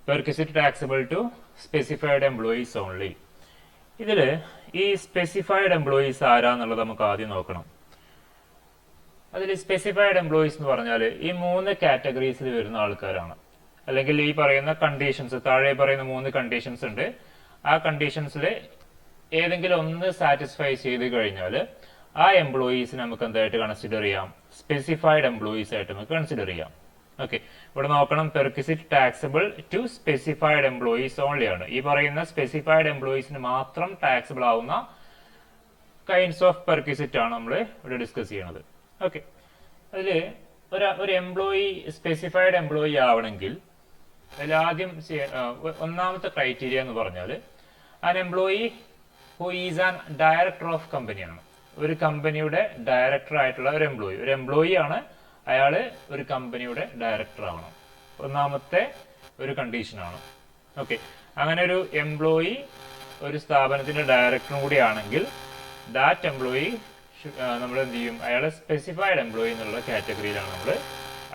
Perquisite taxable to specified employees only. ഇതിൽ ഈ specified employees ആരാന്നുള്ളത് നമുക്ക് ആദ്യം നോക്കണം. അതിൽ സ്പെസിഫൈഡ് എംപ്ലോയീസ് എന്ന് പറഞ്ഞാൽ ഈ 3 കാറ്റഗറീസിൽ വരുന്ന ആൾക്കാരാണ്. അല്ലെങ്കിൽ ഈ പറയുന്ന കണ്ടീഷൻസ്, താഴെ പറയുന്ന 3 കണ്ടീഷൻസ് ഉണ്ട്. ആ കണ്ടീഷൻസിൽ ഏതെങ്കിലും ഒന്ന് സാറ്റിസ്ഫൈ ചെയ്ത് കഴിഞ്ഞാൽ ആ എംപ്ലോയീസിനെ നമുക്ക് എന്തായിട്ട് കൺസിഡർ ചെയ്യാം? സ്പെസിഫൈഡ് എംപ്ലോയീസ് ആയിട്ട് നമുക്ക് കൺസിഡർ ചെയ്യാം. ഓക്കെ, ഇവിടെ നോക്കണം, perquisite taxable to specified employees only ആണ്. ഈ പറയുന്ന സ്പെസിഫൈഡ് എംപ്ലോയീസിന് മാത്രം ടാക്സബിൾ ആവുന്ന കൈൻഡ്സ് ഓഫ് പെർക്വിസിറ്റ് ആണ് നമ്മൾ ഇവിടെ ഡിസ്കസ് ചെയ്യണത്. ഓക്കെ, അതിൽ ഒരു എംപ്ലോയി സ്പെസിഫൈഡ് എംപ്ലോയി ആവണമെങ്കിൽ അതിൽ ആദ്യം ഒന്നാമത്തെ ക്രൈറ്റീരിയ എന്ന് പറഞ്ഞാൽ an employee who is an director of കമ്പനിയാണ്. ഒരു കമ്പനിയുടെ ഡയറക്ടർ ആയിട്ടുള്ള ഒരു എംപ്ലോയി ആണ്. അയാള് ഒരു കമ്പനിയുടെ ഡയറക്ടർ ആവണം. ഒന്നാമത്തെ ഒരു കണ്ടീഷനാണ്. ഓക്കെ, അങ്ങനെ ഒരു എംപ്ലോയി ഒരു സ്ഥാപനത്തിന്റെ ഡയറക്ടറും കൂടി ആണെങ്കിൽ ദാറ്റ് എംപ്ലോയി നമ്മൾ എന്ത് ചെയ്യും? അയാളെ സ്പെസിഫൈഡ് എംപ്ലോയി എന്നുള്ള കാറ്റഗറിയിലാണ് നമ്മൾ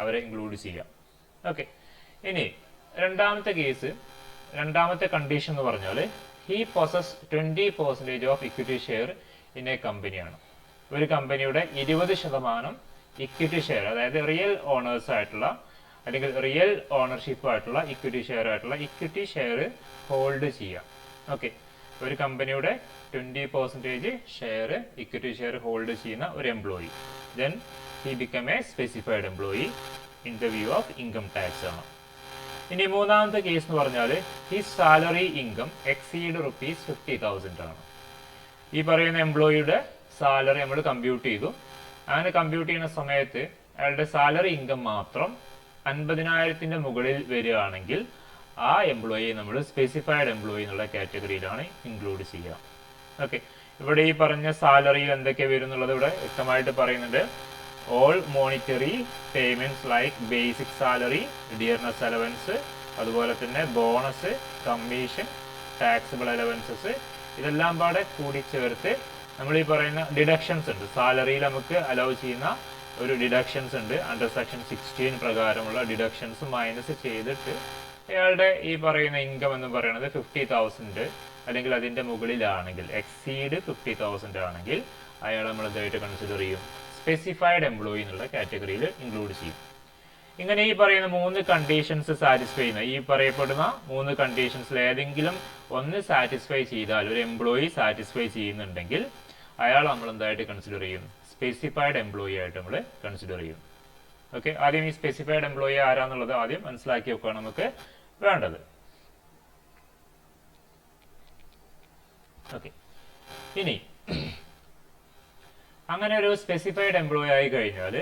അവരെ ഇൻക്ലൂഡ് ചെയ്യുക. ഓക്കെ, ഇനി രണ്ടാമത്തെ കണ്ടീഷൻ എന്ന് പറഞ്ഞാൽ he possess 20% of equity share in A കമ്പനിയാണ്. ഒരു കമ്പനിയുടെ 20% ഇക്വിറ്റി ഷെയർ, അതായത് റിയൽ ഓണേഴ്സ് ആയിട്ടുള്ള അല്ലെങ്കിൽ റിയൽ ഓണർഷിപ്പ് ആയിട്ടുള്ള ഇക്വിറ്റി ഷെയർ ഹോൾഡ് ചെയ്യാം. ഓക്കെ, ഒരു കമ്പനിയുടെ 20% ഷെയർ ഇക്വിറ്റി ഷെയർ ഹോൾഡ് ചെയ്യുന്ന ഒരു employee, then he become A specified employee in the view of income tax ആണ്. ഇനി മൂന്നാമത്തെ കേസ് എന്ന് പറഞ്ഞാൽ ഹിസ് സാലറി ഇൻകം എക്സീഡ് ₹50,000 ആണ്. ഈ പറയുന്ന എംപ്ലോയിയുടെ സാലറി നമ്മൾ കമ്പ്യൂട്ട് ചെയ്തു. അങ്ങനെ കമ്പ്യൂട്ട് ചെയ്യുന്ന സമയത്ത് അയാളുടെ സാലറി ഇൻകം മാത്രം 50,000 മുകളിൽ വരികയാണെങ്കിൽ ആ എംപ്ലോയിയെ നമ്മൾ സ്പെസിഫൈഡ് എംപ്ലോയി എന്നുള്ള കാറ്റഗറിയിലാണ് ഇൻക്ലൂഡ് ചെയ്യുക. ഓക്കെ, ഇവിടെ ഈ പറഞ്ഞ സാലറിയിൽ എന്തൊക്കെ വരും എന്നുള്ളത് ഇവിടെ വ്യക്തമായിട്ട് പറയുന്നുണ്ട്. All monetary payments like basic salary, dearness allowance, അതുപോലെ തന്നെ ബോണസ്, കമ്മീഷൻ, ടാക്സബിൾ അലവൻസസ്, ഇതെല്ലാം പാടെ കൂടി ചേർത്ത് നമ്മൾ ഈ പറയുന്ന ഡിഡക്ഷൻസ് ഉണ്ട്. സാലറിയിൽ നമുക്ക് അലൗ ചെയ്യുന്ന ഒരു ഡിഡക്ഷൻസ് ഉണ്ട്. അണ്ടർ സെക്ഷൻ 16 പ്രകാരമുള്ള ഡിഡക്ഷൻസ് മൈനസ് ചെയ്തിട്ട് അയാളുടെ ഈ പറയുന്ന ഇൻകം എന്ന് പറയുന്നത് 50,000 അല്ലെങ്കിൽ അതിന്റെ മുകളിലാണെങ്കിൽ, എക്സീഡ് 50,000 ആണെങ്കിൽ അയാൾ നമ്മൾ എന്തായിട്ട് കൺസിഡർ ചെയ്യും? സ്പെസിഫൈഡ് എംപ്ലോയി എന്നുള്ള കാറ്റഗറിയിൽ ഇൻക്ലൂഡ് ചെയ്യും. ഇങ്ങനെ ഈ പറയുന്ന 3 കണ്ടീഷൻസ് സാറ്റിസ്ഫൈ ചെയ്യുന്ന, ഈ പറയപ്പെടുന്ന 3 കണ്ടീഷൻസിൽ ഏതെങ്കിലും ഒന്ന് സാറ്റിസ്ഫൈ ചെയ്താൽ, ഒരു എംപ്ലോയി സാറ്റിസ്ഫൈ ചെയ്യുന്നുണ്ടെങ്കിൽ അയാൾ നമ്മൾ എന്തായിട്ട് കൺസിഡർ ചെയ്യും? സ്പെസിഫൈഡ് എംപ്ലോയി ആയിട്ട് നമ്മൾ കൺസിഡർ ചെയ്യും. ഓക്കെ, ആദ്യം ഈ സ്പെസിഫൈഡ് എംപ്ലോയി ആരാന്നുള്ളത് ആദ്യം മനസ്സിലാക്കി വെക്കുകയാണ് നമുക്ക് വേണ്ടത്. ഓക്കെ, ഇനി അങ്ങനെ ഒരു സ്പെസിഫൈഡ് എംപ്ലോയി ആയി കഴിഞ്ഞാൽ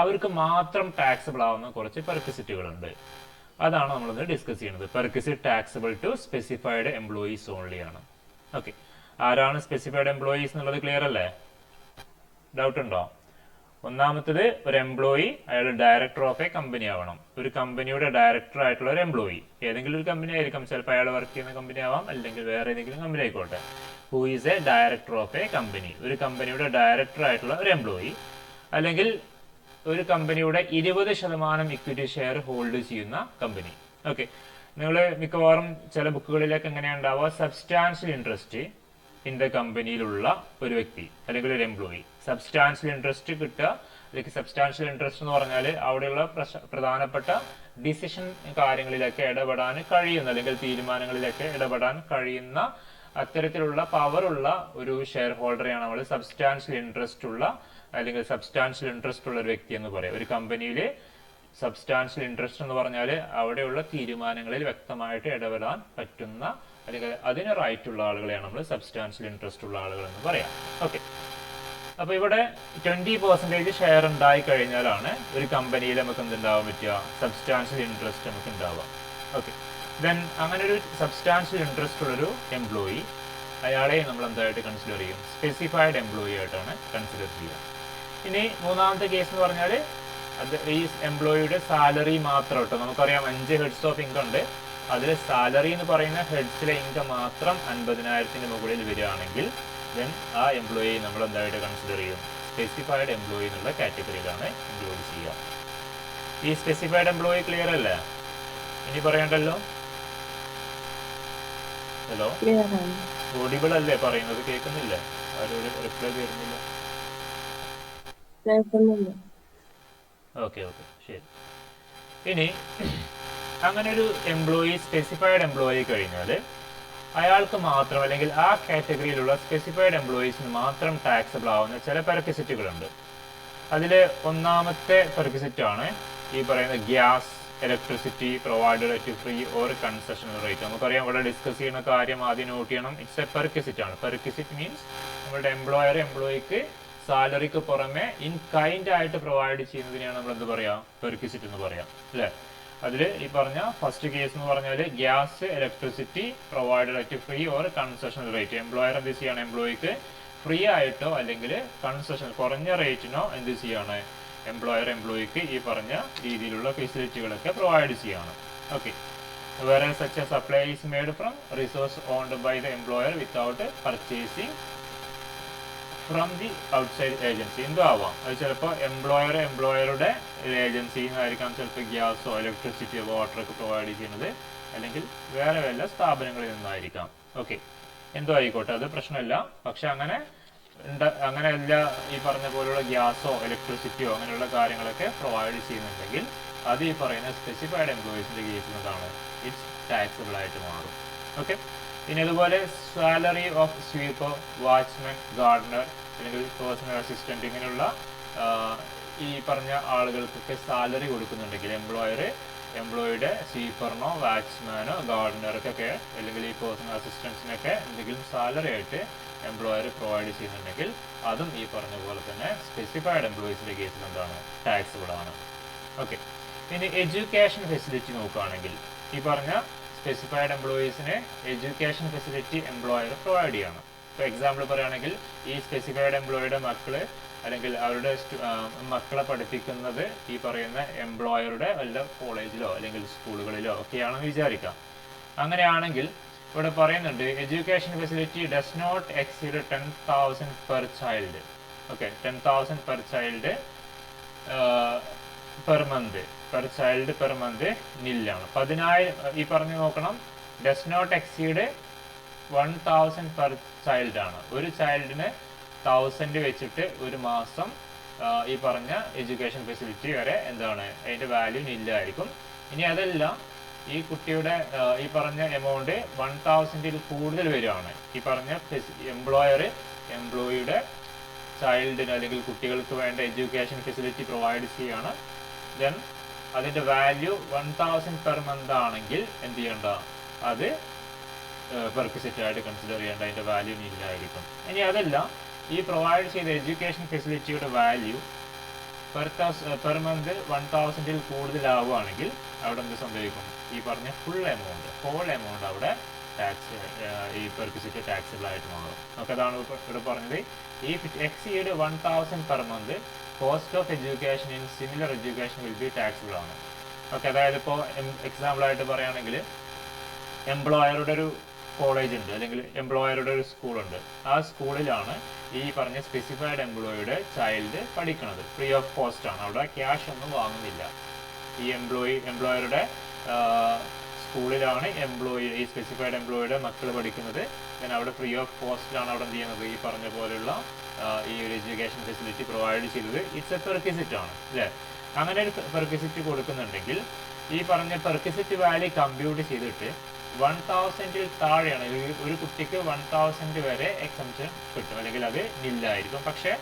അവർക്ക് മാത്രം ടാക്സബിൾ ആവുന്ന കുറച്ച് പെർക്വിസിറ്റുകളുണ്ട്. അതാണ് നമ്മളിന്ന് ഡിസ്കസ് ചെയ്യുന്നത്. Perquisite taxable to specified employees only ആണ്. ഓക്കെ, ആരാണ് സ്പെസിഫൈഡ് എംപ്ലോയീസ് എന്നുള്ളത് ക്ലിയർ അല്ലേ? ഡൗട്ട് ഉണ്ടോ? ഒന്നാമത്തത്, ഒരു എംപ്ലോയി അയാൾ ഡയറക്ടർ ഓഫ് എ കമ്പനി ആവണം. ഒരു കമ്പനിയുടെ ഡയറക്ടർ ആയിട്ടുള്ള ഒരു എംപ്ലോയി, ഏതെങ്കിലും ഒരു കമ്പനി ആയിരിക്കും, ചിലപ്പോൾ അയാൾ വർക്ക് ചെയ്യുന്ന കമ്പനി ആവാം, അല്ലെങ്കിൽ വേറെ ഏതെങ്കിലും കമ്പനി ആയിക്കോട്ടെ. Who is A director of A company, ഒരു കമ്പനിയുടെ ഡയറക്ടർ ആയിട്ടുള്ള ഒരു എംപ്ലോയി, അല്ലെങ്കിൽ ഒരു കമ്പനിയുടെ 20% ഇക്വിറ്റി ഷെയർ ഹോൾഡ് ചെയ്യുന്ന കമ്പനി. ഓക്കെ, നിങ്ങൾ മിക്കവാറും ചില ബുക്കുകളിലേക്ക് എങ്ങനെയാണ് ഉണ്ടാവുക? സബ്സ്റ്റാൻഷ്യൽ ഇൻട്രസ്റ്റ് ഇൻ ദ കമ്പനിയിലുള്ള ഒരു വ്യക്തി അല്ലെങ്കിൽ ഒരു എംപ്ലോയി, സബ്സ്റ്റാൻഷ്യൽ ഇൻട്രസ്റ്റ് കിട്ടുക. അല്ലെങ്കിൽ സബ്സ്റ്റാൻഷ്യൽ ഇൻട്രസ്റ്റ് എന്ന് പറഞ്ഞാൽ അവിടെയുള്ള പ്രധാനപ്പെട്ട ഡിസിഷൻ കാര്യങ്ങളിലൊക്കെ ഇടപെടാൻ കഴിയുന്ന, അല്ലെങ്കിൽ തീരുമാനങ്ങളിലൊക്കെ ഇടപെടാൻ കഴിയുന്ന അത്തരത്തിലുള്ള പവറുള്ള ഒരു ഷെയർ ഹോൾഡറെയാണ് നമ്മൾ സബ്സ്റ്റാൻഷ്യൽ ഇൻട്രസ്റ്റ് ഉള്ള, അല്ലെങ്കിൽ സബ്സ്റ്റാൻഷ്യൽ ഇൻട്രസ്റ്റ് ഉള്ള ഒരു വ്യക്തി എന്ന് പറയാം. ഒരു കമ്പനിയിൽ സബ്സ്റ്റാൻഷ്യൽ ഇൻട്രസ്റ്റ് എന്ന് പറഞ്ഞാൽ അവിടെയുള്ള തീരുമാനങ്ങളിൽ വ്യക്തമായിട്ട് ഇടപെടാൻ പറ്റുന്ന, അല്ലെങ്കിൽ അതിന് റൈറ്റ് ഉള്ള ആളുകളെയാണ് നമ്മൾ സബ്സ്റ്റാൻഷ്യൽ ഇൻട്രസ്റ്റ് ഉള്ള ആളുകൾ എന്ന് പറയാം. ഓക്കെ, അപ്പൊ ഇവിടെ 20% ഷെയർ ഉണ്ടായി കഴിഞ്ഞാലാണ് ഒരു കമ്പനിയിൽ നമുക്ക് എന്തുണ്ടാവാൻ പറ്റുക? സബ്സ്റ്റാൻഷ്യൽ ഇൻട്രസ്റ്റ് നമുക്ക് ഉണ്ടാവാം. ഓക്കെ, ദെൻ അങ്ങനെ ഒരു സബ്സ്റ്റാൻഷ്യൽ ഇൻട്രസ്റ്റ് ഉള്ളൊരു എംപ്ലോയി, അയാളെ നമ്മൾ എന്തായിട്ട് കൺസിഡർ ചെയ്യും? സ്പെസിഫൈഡ് എംപ്ലോയി ആയിട്ടാണ് കൺസിഡർ ചെയ്യുക. ഇനി മൂന്നാമത്തെ കേസ് എന്ന് പറഞ്ഞാൽ അത് ഈ എംപ്ലോയിയുടെ സാലറി മാത്രം കേട്ടോ. നമുക്കറിയാം 5 ഹെഡ്സ് ഓഫ് ഇൻകം ഉണ്ട്. അതിൽ സാലറി എന്ന് പറയുന്ന ഹെഡ്സിലെ ഇൻകം മാത്രം 50,000 മുകളിൽ വരികയാണെങ്കിൽ ദെൻ ആ എംപ്ലോയി നമ്മൾ എന്തായിട്ട് കൺസിഡർ ചെയ്യും? സ്പെസിഫൈഡ് എംപ്ലോയി എന്നുള്ള കാറ്റഗറിയിലാണ് ഇൻക്ലൂഡ് ചെയ്യുക. ഈ സ്പെസിഫൈഡ് എംപ്ലോയി ക്ലിയർ അല്ലേ? ഇനി പറയണ്ടല്ലോ. ഹലോ, ഓഡിബിൾ അല്ലേ പറയുന്നത്? കേൾക്കുന്നില്ലേ? ആരോട് റിപ്ലൈ തരുന്നില്ല? ഓക്കെ ഓക്കെ, ശരി. ഇനി അങ്ങനെ ഒരു എംപ്ലോയി, സ്പെസിഫൈഡ് എംപ്ലോയി കഴിഞ്ഞാൽ അയാൾക്ക് മാത്രം, അല്ലെങ്കിൽ ആ കാറ്റഗറിയിലുള്ള സ്പെസിഫൈഡ് എംപ്ലോയീസിന് മാത്രം ടാക്സബിൾ ആവുന്ന ചില പെർക്വിസിറ്റുകളുണ്ട്. അതിൽ ഒന്നാമത്തെ പെർക്വിസിറ്റ് ആണ് ഈ പറയുന്ന gas, electricity provided at free or concessional rate. നമുക്കറിയാം, ഇവിടെ ഡിസ്കസ് ചെയ്യുന്ന കാര്യം ആദ്യം നോട്ട് ചെയ്യണം. ഇറ്റ്സ് എ പെർക്വിസിറ്റ് ആണ്. പെർക്വിസിറ്റ് മീൻസ് നമ്മുടെ എംപ്ലോയർ എംപ്ലോയിക്ക് സാലറിക്ക് പുറമെ ഇൻ കൈൻഡ് ആയിട്ട് പ്രൊവൈഡ് ചെയ്യുന്നതിനെയാണ് നമ്മൾ എന്ത് പറയാം? പെർക്വിസിറ്റ് എന്ന് പറയാം, അല്ലേ? അതിൽ ഈ പറഞ്ഞ ഫസ്റ്റ് കേസ് എന്ന് പറഞ്ഞാൽ gas, electricity provided at free or concessional rate. Employer എന്ത് ചെയ്യാണ്? എംപ്ലോയിക്ക് ഫ്രീ ആയിട്ടോ അല്ലെങ്കിൽ കൺസെഷൻ കുറഞ്ഞ റേറ്റിനോ എന്ത് ചെയ്യാണ്? എംപ്ലോയർ എംപ്ലോയിക്ക് ഈ പറഞ്ഞ രീതിയിലുള്ള ഫെസിലിറ്റികളൊക്കെ പ്രൊവൈഡ് ചെയ്യാണ്. ഓക്കെ. വേറെ such a supply is made from resource owned by the employer without purchasing from the outside agency. എന്തോ ആവാം, അത് ചിലപ്പോൾ എംപ്ലോയറുടെ ഏജൻസിയിൽ നിന്നായിരിക്കാം ചിലപ്പോൾ ഗ്യാസോ ഇലക്ട്രിസിറ്റിയോ വാട്ടറൊക്കെ പ്രൊവൈഡ് ചെയ്യുന്നത്, അല്ലെങ്കിൽ വേറെ വല്ല സ്ഥാപനങ്ങളിൽ നിന്നായിരിക്കാം. ഓക്കെ, എന്തോ ആയിക്കോട്ടെ, അത് പ്രശ്നമില്ല. പക്ഷെ അങ്ങനെയല്ല ഈ പറഞ്ഞ പോലുള്ള ഗ്യാസോ ഇലക്ട്രിസിറ്റിയോ അങ്ങനെയുള്ള കാര്യങ്ങളൊക്കെ പ്രൊവൈഡ് ചെയ്യുന്നുണ്ടെങ്കിൽ അത് ഈ പറയുന്ന സ്പെസിഫൈഡ് എംപ്ലോയീസിന്റെ കേസിൽ എന്താണ്? ഇറ്റ്സ് ടാക്സബിൾ ആയിട്ട് മാറും. ഓക്കെ. പിന്നെ അതുപോലെ salary of sweeper, watchman, Gardner അല്ലെങ്കിൽ പേഴ്സണൽ അസിസ്റ്റന്റ് ഇങ്ങനെയുള്ള ഈ പറഞ്ഞ ആളുകൾക്കൊക്കെ സാലറി കൊടുക്കുന്നുണ്ടെങ്കിൽ എംപ്ലോയിയുടെ സ്വീപ്പറിനോ വാച്ച്മാനോ ഗാർഡനർക്കൊക്കെ അല്ലെങ്കിൽ ഈ പേഴ്സണൽ അസിസ്റ്റൻസിനൊക്കെ എന്തെങ്കിലും സാലറി ആയിട്ട് എംപ്ലോയർ പ്രൊവൈഡ് ചെയ്യുന്നുണ്ടെങ്കിൽ അതും ഈ പറഞ്ഞ പോലെ തന്നെ സ്പെസിഫൈഡ് എംപ്ലോയീസിന്റെ കേസിൽ എന്താണ്? ടാക്സബിൾ ആണ്. ഓക്കെ. ഇനി എഡ്യൂക്കേഷൻ ഫെസിലിറ്റി നോക്കുകയാണെങ്കിൽ ഈ പറഞ്ഞ സ്പെസിഫൈഡ് എംപ്ലോയീസിന് എഡ്യൂക്കേഷൻ ഫെസിലിറ്റി എംപ്ലോയർ പ്രൊവൈഡ് ചെയ്യണം. ഇപ്പോൾ എക്സാമ്പിൾ പറയുകയാണെങ്കിൽ ഈ സ്പെസിഫൈഡ് എംപ്ലോയിയുടെ മക്കള് അല്ലെങ്കിൽ അവരുടെ മക്കളെ പഠിപ്പിക്കുന്നത് ഈ പറയുന്ന എംപ്ലോയറുടെ വല്ല കോളേജിലോ അല്ലെങ്കിൽ സ്കൂളുകളിലോ ഒക്കെയാണെന്ന് വിചാരിക്കാം. അങ്ങനെയാണെങ്കിൽ ഇവിടെ പറയുന്നുണ്ട് education facility does not exceed 10,000 per child. Okay, 10,000 per child per child per month നില്ലാണ്. 10,000 ഈ പറഞ്ഞു നോക്കണം. Does not exceed 1,000 per child ആണ്. ഒരു ചൈൽഡിന് 1000 വെച്ചിട്ട് ഒരു മാസം ഈ പറഞ്ഞ എഡ്യൂക്കേഷൻ ഫെസിലിറ്റി വരെ എന്താണ്? അതിന്റെ വാല്യൂ നില്ലായിരിക്കും. ഇനി അതല്ല, ഈ കുട്ടിയുടെ ഈ പറഞ്ഞ എമൗണ്ട് 1,000 കൂടുതൽ വരികയാണ്, ഈ പറഞ്ഞ എംപ്ലോയിയുടെ ചൈൽഡിന് അല്ലെങ്കിൽ കുട്ടികൾക്ക് വേണ്ട എഡ്യൂക്കേഷൻ ഫെസിലിറ്റി പ്രൊവൈഡ് ചെയ്യാണ്. ദെൻ അതിന്റെ വാല്യൂ 1,000 പെർ മന്ത് ആണെങ്കിൽ എന്ത് ചെയ്യണ്ട? അത് പെർക്വിസിറ്റ് ആയിട്ട് കൺസിഡർ ചെയ്യേണ്ട, അതിന്റെ വാല്യൂ നില്ലായിരിക്കും. ഇനി അതല്ല, ഈ പ്രൊവൈഡ് ചെയ്ത എഡ്യൂക്കേഷൻ ഫെസിലിറ്റിയുടെ വാല്യൂ പെർ മന്ത് 1,000 കൂടുതലാവുകയാണെങ്കിൽ അവിടെ എന്ത് സംഭവിക്കും? ഈ പറഞ്ഞ ഹോൾ എമൗണ്ട് അവിടെ ടാക്സ് ഈ പെർക്വിസിറ്റ് ടാക്സബിൾ ആയിട്ട് മാറും. നമുക്ക് അതാണ് ഇവിടെ പറഞ്ഞത്. ഈ exceed 1,000 per month cost of education in similar education will be taxable ആണ്. ഓക്കെ, അതായത് ഇപ്പോൾ എക്സാമ്പിൾ ആയിട്ട് പറയുകയാണെങ്കിൽ എംപ്ലോയറുടെ ഒരു കോളേജ് ഉണ്ട് അല്ലെങ്കിൽ എംപ്ലോയറുടെ ഒരു സ്കൂളുണ്ട്. ആ സ്കൂളിലാണ് ഈ പറഞ്ഞ സ്പെസിഫൈഡ് എംപ്ലോയിയുടെ ചൈൽഡ് പഠിക്കുന്നത്. ഫ്രീ ഓഫ് കോസ്റ്റ് ആണ്, അവിടെ ക്യാഷ് ഒന്നും വാങ്ങുന്നില്ല. ഈ എംപ്ലോയറുടെ സ്കൂളിലാണ് ഈ സ്പെസിഫൈഡ് എംപ്ലോയിയുടെ മക്കൾ പഠിക്കുന്നത്. ദെൻ അവിടെ ഫ്രീ ഓഫ് കോസ്റ്റിലാണ് അവിടെ എന്ത് ചെയ്യുന്നത്? ഈ പറഞ്ഞ പോലെയുള്ള ഈ ഒരു എഡ്യൂക്കേഷൻ ഫെസിലിറ്റി പ്രൊവൈഡ് ചെയ്തത്. ഇറ്റ്സ് എ പെർക്വിസിറ്റ് ആണ്, അല്ലേ? അങ്ങനെ ഒരു പെർക്വിസിറ്റ് കൊടുക്കുന്നുണ്ടെങ്കിൽ ഈ പറഞ്ഞ പെർക്വിസിറ്റ് വാല്യൂ കമ്പ്യൂട്ട് ചെയ്തിട്ട് 1,000 താഴെയാണ് ഒരു കുട്ടിക്ക് 1,000 വരെ എക്സംഷൻ കിട്ടും, അല്ലെങ്കിൽ അത് നില്ലായിരിക്കും. പക്ഷെ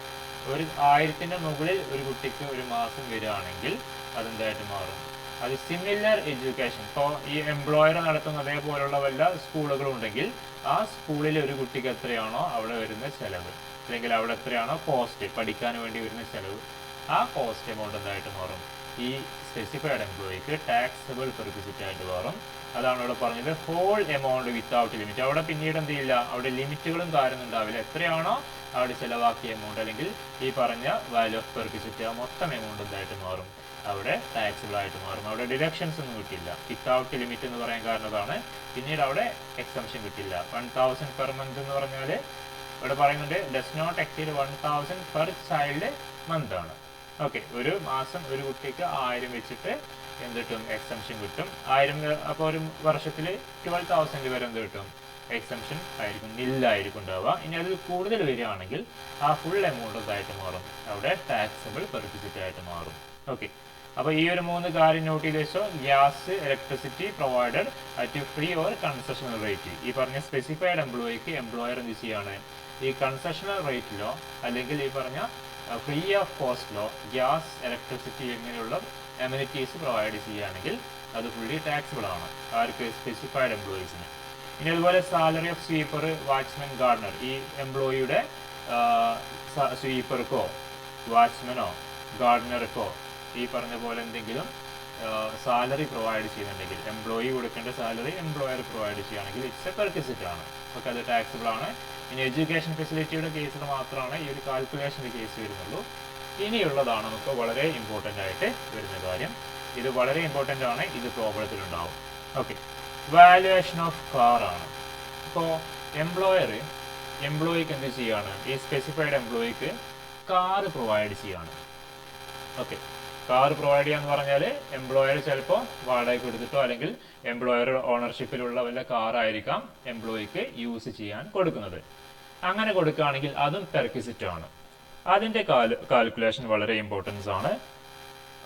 ഒരു 1000 മുകളിൽ ഒരു കുട്ടിക്ക് ഒരു മാസം വരികയാണെങ്കിൽ അതെന്തായിട്ട് മാറും? അത് സിമിലർ എഡ്യൂക്കേഷൻ. ഇപ്പോൾ ഈ എംപ്ലോയർ നടത്തുന്ന അതേപോലുള്ള വല്ല സ്കൂളുകളും ഉണ്ടെങ്കിൽ ആ സ്കൂളിൽ ഒരു കുട്ടിക്ക് എത്രയാണോ അവിടെ വരുന്ന ചെലവ്, അല്ലെങ്കിൽ അവിടെ എത്രയാണോ കോസ്റ്റ് പഠിക്കാൻ വേണ്ടി വരുന്ന ചെലവ്, ആ കോസ്റ്റ് എമൗണ്ട് എന്തായിട്ട് മാറും? ഈ സ്പെസിഫൈഡ് എംപ്ലോയിക്ക് ടാക്സബിൾ പെർക്വിസിറ്റ് ആയിട്ട് മാറും. അതാണ് ഇവിടെ പറഞ്ഞത് ഹോൾ എമൗണ്ട് വിത്തൗട്ട് ലിമിറ്റ്. അവിടെ പിന്നീട് എന്ത് ചെയ്യില്ല, അവിടെ ലിമിറ്റുകളും കാര്യമൊന്നും ഉണ്ടാവില്ല. എത്രയാണോ അവിടെ ചിലവാക്കിയ എമൗണ്ട് അല്ലെങ്കിൽ ഈ പറഞ്ഞ വാല്യൂ ഓഫ് പെർക്വിസിറ്റ് ആ മൊത്തം എമൗണ്ട് എന്തായിട്ട് മാറും? അവിടെ ടാക്സബിൾ ആയിട്ട് മാറും. അവിടെ ഡിഡക്ഷൻസ് ഒന്നും കിട്ടില്ല. വിത്തൗട്ട് ലിമിറ്റ് എന്ന് പറയാൻ കാരണം അതാണ്. പിന്നീട് അവിടെ എക്സംഷൻ കിട്ടില്ല. 1,000 പെർ മന്ത് എന്ന് പറഞ്ഞാൽ ഇവിടെ പറയുന്നുണ്ട് does not exceed 1,000 per child month ആണ്. ഓക്കെ, ഒരു മാസം ഒരു കുട്ടിക്ക് 1000 വെച്ചിട്ട് എന്ത് കിട്ടും? എക്സംഷൻ കിട്ടും. 1000 അപ്പോൾ ഒരു വർഷത്തിൽ 12,000 വരെ എന്ത് കിട്ടും? എക്സംഷൻ ആയിരിക്കും, നില്ലായിരിക്കും ഉണ്ടാവുക. ഇനി അതിൽ കൂടുതൽ വരികയാണെങ്കിൽ ആ ഫുൾ എമൗണ്ട് എന്തായിട്ട് മാറും, അവിടെ ടാക്സബിൾ പെർക്വിസിറ്റ് ആയിട്ട് മാറും. ഓക്കെ, അപ്പോൾ ഈ ഒരു 3 കാര്യം നോട്ട് ചെയ്ത് വെച്ചോ. Gas, electricity provided at free or concessional rate. ഈ പറഞ്ഞ സ്പെസിഫൈഡ് എംപ്ലോയിക്ക് എംപ്ലോയർ എന്ത് ചെയ്യാണ്, ഈ കൺസെഷണൽ റേറ്റിലോ അല്ലെങ്കിൽ ഈ പറഞ്ഞ ഫ്രീ ഓഫ് കോസ്റ്റിലോ ഗ്യാസ്, ഇലക്ട്രിസിറ്റി ഇങ്ങനെയുള്ള എമിനിറ്റീസ് പ്രൊവൈഡ് ചെയ്യുകയാണെങ്കിൽ അത് ഫുള്ളി ടാക്സിബിൾ ആണ് ആർക്ക്, സ്പെസിഫൈഡ് എംപ്ലോയീസിന്. ഇനി അതുപോലെ salary of sweeper, watchman, Gardner, ഈ എംപ്ലോയിയുടെ സ്വീപ്പർക്കോ വാച്ച്മാനോ ഗാർഡനർക്കോ ഈ പറഞ്ഞ പോലെ എന്തെങ്കിലും സാലറി പ്രൊവൈഡ് ചെയ്യുന്നുണ്ടെങ്കിൽ, എംപ്ലോയി കൊടുക്കേണ്ട സാലറി എംപ്ലോയർ പ്രൊവൈഡ് ചെയ്യുകയാണെങ്കിൽ ഇറ്റ്സ് എ പെർക്വിസിറ്റ് ആണ്. ഓക്കെ, അത് ടാക്സിബിൾ ആണ്. ഇനി എഡ്യൂക്കേഷൻ ഫെസിലിറ്റിയുടെ കേസിൽ മാത്രമാണ് ഈ ഒരു കാൽക്കുലേഷൻ്റെ കേസ് വരുന്നുള്ളൂ. ഇനിയുള്ളതാണ് നമുക്ക് വളരെ ഇമ്പോർട്ടൻ്റ് ആയിട്ട് വരുന്ന കാര്യം. ഇത് വളരെ ഇമ്പോർട്ടൻ്റ് ആണ്, ഇത് പ്രോബ്ലത്തിലുണ്ടാവും. ഓക്കെ, വാല്യുവേഷൻ ഓഫ് കാർ ആണ്. ഇപ്പോൾ എംപ്ലോയിക്ക് എന്ത് ചെയ്യാണ്, ഈ സ്പെസിഫൈഡ് എംപ്ലോയിക്ക് കാർ പ്രൊവൈഡ് ചെയ്യാണ്. ഓക്കെ, കാർ പ്രൊവൈഡ് ചെയ്യാന്ന് പറഞ്ഞാൽ എംപ്ലോയർ ചിലപ്പോൾ വാടകയ്ക്ക് കൊടുത്തിട്ടോ അല്ലെങ്കിൽ എംപ്ലോയർ ഓണർഷിപ്പിലുള്ള വല്ല കാറായിരിക്കാം എംപ്ലോയിക്ക് യൂസ് ചെയ്യാൻ കൊടുക്കുന്നത്. അങ്ങനെ കൊടുക്കുകയാണെങ്കിൽ അതും പെർക്വിസിറ്റ് ആണ്. അതിൻ്റെ കാൽക്കുലേഷൻ വളരെ ഇമ്പോർട്ടൻസ് ആണ്.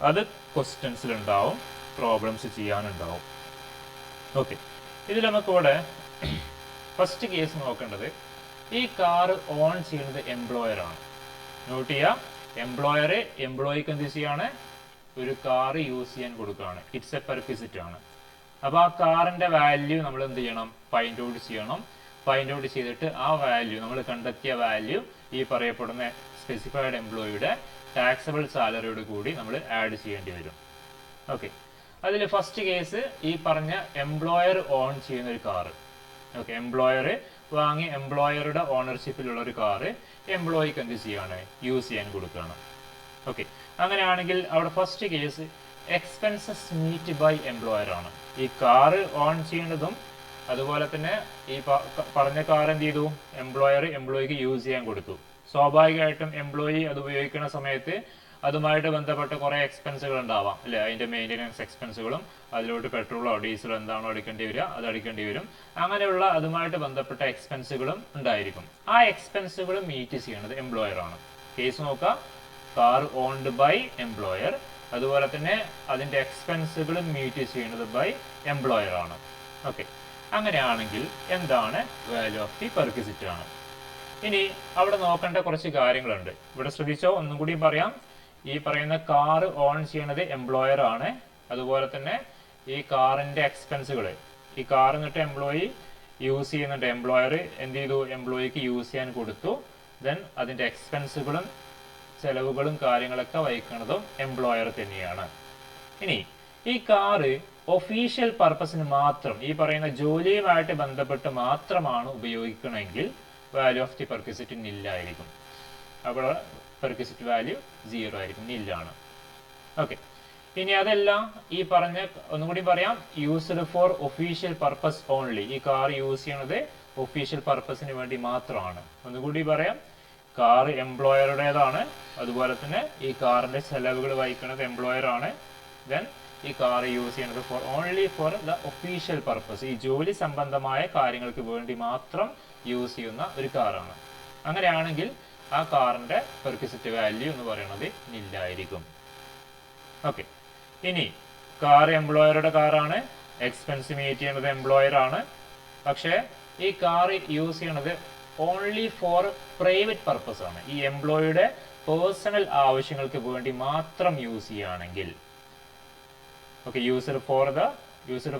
അത് ക്വസ്റ്റ്യൻസിലുണ്ടാവും, പ്രോബ്ലംസ് ചെയ്യാനുണ്ടാവും. ഓക്കെ, ഇതിൽ നമുക്കിവിടെ ഫസ്റ്റ് കേസ് നോക്കേണ്ടത് ഈ കാർ ഓൺ ചെയ്യുന്നത് എംപ്ലോയർ ആണ്. നോട്ട് ചെയ്യുക, എംപ്ലോയർ എംപ്ലോയിക്ക് എന്ത് ചെയ്യാണ്, ഒരു കാർ യൂസ് ചെയ്യാൻ കൊടുക്കുകയാണ്. ഇറ്റ്സ് എ പെർക്വിസിറ്റ് ആണ്. അപ്പോൾ ആ കാറിൻ്റെ വാല്യൂ നമ്മൾ എന്ത് ചെയ്യണം, ഫൈൻഡ് ഔട്ട് ചെയ്യണം. ഫൈൻഡ് ഔട്ട് ചെയ്തിട്ട് ആ വാല്യൂ, നമ്മൾ കണ്ടെത്തിയ വാല്യൂ ഈ പറയപ്പെടുന്ന സ്പെസിഫൈഡ് എംപ്ലോയിയുടെ ടാക്സബിൾ സാലറിയോട് കൂടി നമ്മൾ ആഡ് ചെയ്യേണ്ടി വരും. ഓക്കെ, അതിൽ ഫസ്റ്റ് കേസ് ഈ പറഞ്ഞ എംപ്ലോയർ ഓൺ ചെയ്യുന്ന ഒരു കാറ്. ഓക്കെ, എംപ്ലോയർ വാങ്ങി എംപ്ലോയറുടെ ഓണർഷിപ്പിലുള്ള ഒരു കാറ് എംപ്ലോയിക്ക് എന്ത് ചെയ്യാണ്, യൂസ് ചെയ്യാൻ കൊടുക്കുകയാണ്. ഓക്കെ, അങ്ങനെയാണെങ്കിൽ അവിടെ first case expenses meet by employer ആണ്. ഈ കാറ് ഓൺ ചെയ്യുന്നതും അതുപോലെ തന്നെ ഈ പറഞ്ഞ കാർ എന്ത് ചെയ്തു, എംപ്ലോയിക്ക് യൂസ് ചെയ്യാൻ കൊടുത്തു. സ്വാഭാവികമായിട്ടും എംപ്ലോയി അത് ഉപയോഗിക്കുന്ന സമയത്ത് അതുമായിട്ട് ബന്ധപ്പെട്ട കുറേ എക്സ്പെൻസുകൾ ഉണ്ടാവാം അല്ലേ, അതിൻ്റെ മെയിൻ്റെനൻസ് എക്സ്പെൻസുകളും അതിലോട്ട് പെട്രോളോ ഡീസലോ എന്താണോ അടിക്കേണ്ടി വരിക അത് അടിക്കേണ്ടി വരും. അങ്ങനെയുള്ള അതുമായിട്ട് ബന്ധപ്പെട്ട എക്സ്പെൻസുകളും ഉണ്ടായിരിക്കും. ആ എക്സ്പെൻസുകൾ മീറ്റ് ചെയ്യുന്നത് എംപ്ലോയർ ആണ്. കേസ് നോക്കുക, കാർ ഓൺഡ് ബൈ എംപ്ലോയർ, അതുപോലെ തന്നെ അതിൻ്റെ എക്സ്പെൻസുകൾ മീറ്റ് ചെയ്യുന്നത് ബൈ എംപ്ലോയർ ആണ്. ഓക്കെ, അങ്ങനെയാണെങ്കിൽ എന്താണ് വാല്യൂ ഓഫ് ദി പെർക്വിസിറ്റ് ആണ്. ഇനി അവിടെ നോക്കേണ്ട കുറച്ച് കാര്യങ്ങളുണ്ട്. ഇവിടെ ശ്രദ്ധിച്ചോ, ഒന്നും കൂടി പറയാം. ഈ പറയുന്ന കാർ ഓൺ ചെയ്യണത് എംപ്ലോയർ ആണ്. അതുപോലെ തന്നെ ഈ കാറിൻ്റെ എക്സ്പെൻസുകൾ, ഈ കാർ എന്നിട്ട് എംപ്ലോയി യൂസ് ചെയ്യുന്നുണ്ട്, എംപ്ലോയർ എന്ത് ചെയ്തു, എംപ്ലോയിക്ക് യൂസ് ചെയ്യാൻ കൊടുത്തു. ദെൻ അതിൻ്റെ എക്സ്പെൻസുകളും ചെലവുകളും കാര്യങ്ങളൊക്കെ വഹിക്കുന്നതും എംപ്ലോയർ തന്നെയാണ്. ഇനി ഈ കാറ് ഒഫീഷ്യൽ പർപ്പസിന് മാത്രം, ഈ പറയുന്ന ജോലിയുമായിട്ട് ബന്ധപ്പെട്ട് മാത്രമാണ് ഉപയോഗിക്കണമെങ്കിൽ വാല്യൂ ഓഫ് ദി പെർക്വിസിറ്റ് നില്ലായിരിക്കും. അപ്പോൾ പെർക്വിസിറ്റ് വാല്യൂ 0 ആയിരിക്കും, നില്ലാണ്. ഓക്കെ, ഇനി അതെല്ലാം ഈ പറഞ്ഞ ഒന്നും കൂടി പറയാം, used for official purpose only. ഈ കാർ യൂസ് ചെയ്യണത് ഒഫീഷ്യൽ പർപ്പസിന് വേണ്ടി മാത്രമാണ്. ഒന്നുകൂടി പറയാം, കാർ എംപ്ലോയറുടേതാണ്. അതുപോലെ തന്നെ ഈ കാറിന്റെ ചെലവുകൾ വഹിക്കുന്നത് എംപ്ലോയർ ആണ്. ദെൻ ഈ കാർ യൂസ് ചെയ്യുന്നത് only for the official purpose, ഈ ജോലി സംബന്ധമായ കാര്യങ്ങൾക്ക് വേണ്ടി മാത്രം യൂസ് ചെയ്യുന്ന ഒരു കാറാണ്. അങ്ങനെയാണെങ്കിൽ ആ കാറിന്റെ പെർക്വിസിറ്റ് വാല്യൂ എന്ന് പറയുന്നത് നില്ലായിരിക്കും. ഓക്കെ, ഇനി കാർ എംപ്ലോയറുടെ കാറാണ്, എക്സ്പെൻസ് മീറ്റ് ചെയ്യുന്നത് എംപ്ലോയർ ആണ്. പക്ഷേ ഈ കാർ യൂസ് ചെയ്യണത് ഓൺലി ഫോർ പ്രൈവറ്റ് പർപ്പസ് ആണ്. ഈ എംപ്ലോയിയുടെ പേഴ്സണൽ ആവശ്യങ്ങൾക്ക് വേണ്ടി മാത്രം യൂസ് ചെയ്യുകയാണെങ്കിൽ, okay, used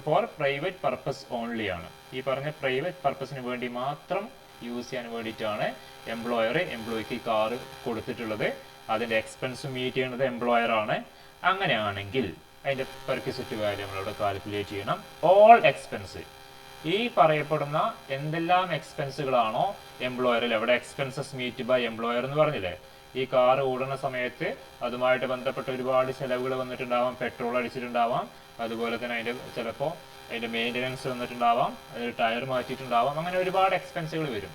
for private purpose only ആണ്. ഈ പറഞ്ഞ പ്രൈവറ്റ് പർപ്പസിന് വേണ്ടി മാത്രം യൂസ് ചെയ്യാൻ വേണ്ടിയിട്ടാണ് എംപ്ലോയർ എംപ്ലോയിക്ക് കാർ കൊടുത്തിട്ടുള്ളത്. അതിൻ്റെ എക്സ്പെൻസ് മീറ്റ് ചെയ്യുന്നത് എംപ്ലോയർ ആണ്. അങ്ങനെയാണെങ്കിൽ അതിൻ്റെ പെർക്വിസിറ്റ് വാല്യൂ നമ്മളവിടെ കാൽക്കുലേറ്റ് ചെയ്യണം. ഓൾ എക്സ്പെൻസ്, ഈ പറയപ്പെടുന്ന എന്തെല്ലാം എക്സ്പെൻസുകളാണോ എംപ്ലോയറിൽ, എവിടെ എക്സ്പെൻസസ് മീറ്റ് ബൈ എംപ്ലോയർ എന്ന് പറഞ്ഞില്ലേ, ഈ കാർ ഓടുന്ന സമയത്ത് അതുമായിട്ട് ബന്ധപ്പെട്ട ഒരുപാട് ചെലവുകൾ വന്നിട്ടുണ്ടാവാം. പെട്രോൾ അടിച്ചിട്ടുണ്ടാവാം, അതുപോലെ തന്നെ ചിലപ്പോൾ അതിൻ്റെ മെയിൻ്റനൻസ് വന്നിട്ടുണ്ടാവാം, അതിൽ ടയർ മാറ്റിയിട്ടുണ്ടാവാം. അങ്ങനെ ഒരുപാട് എക്സ്പെൻസുകൾ വരും.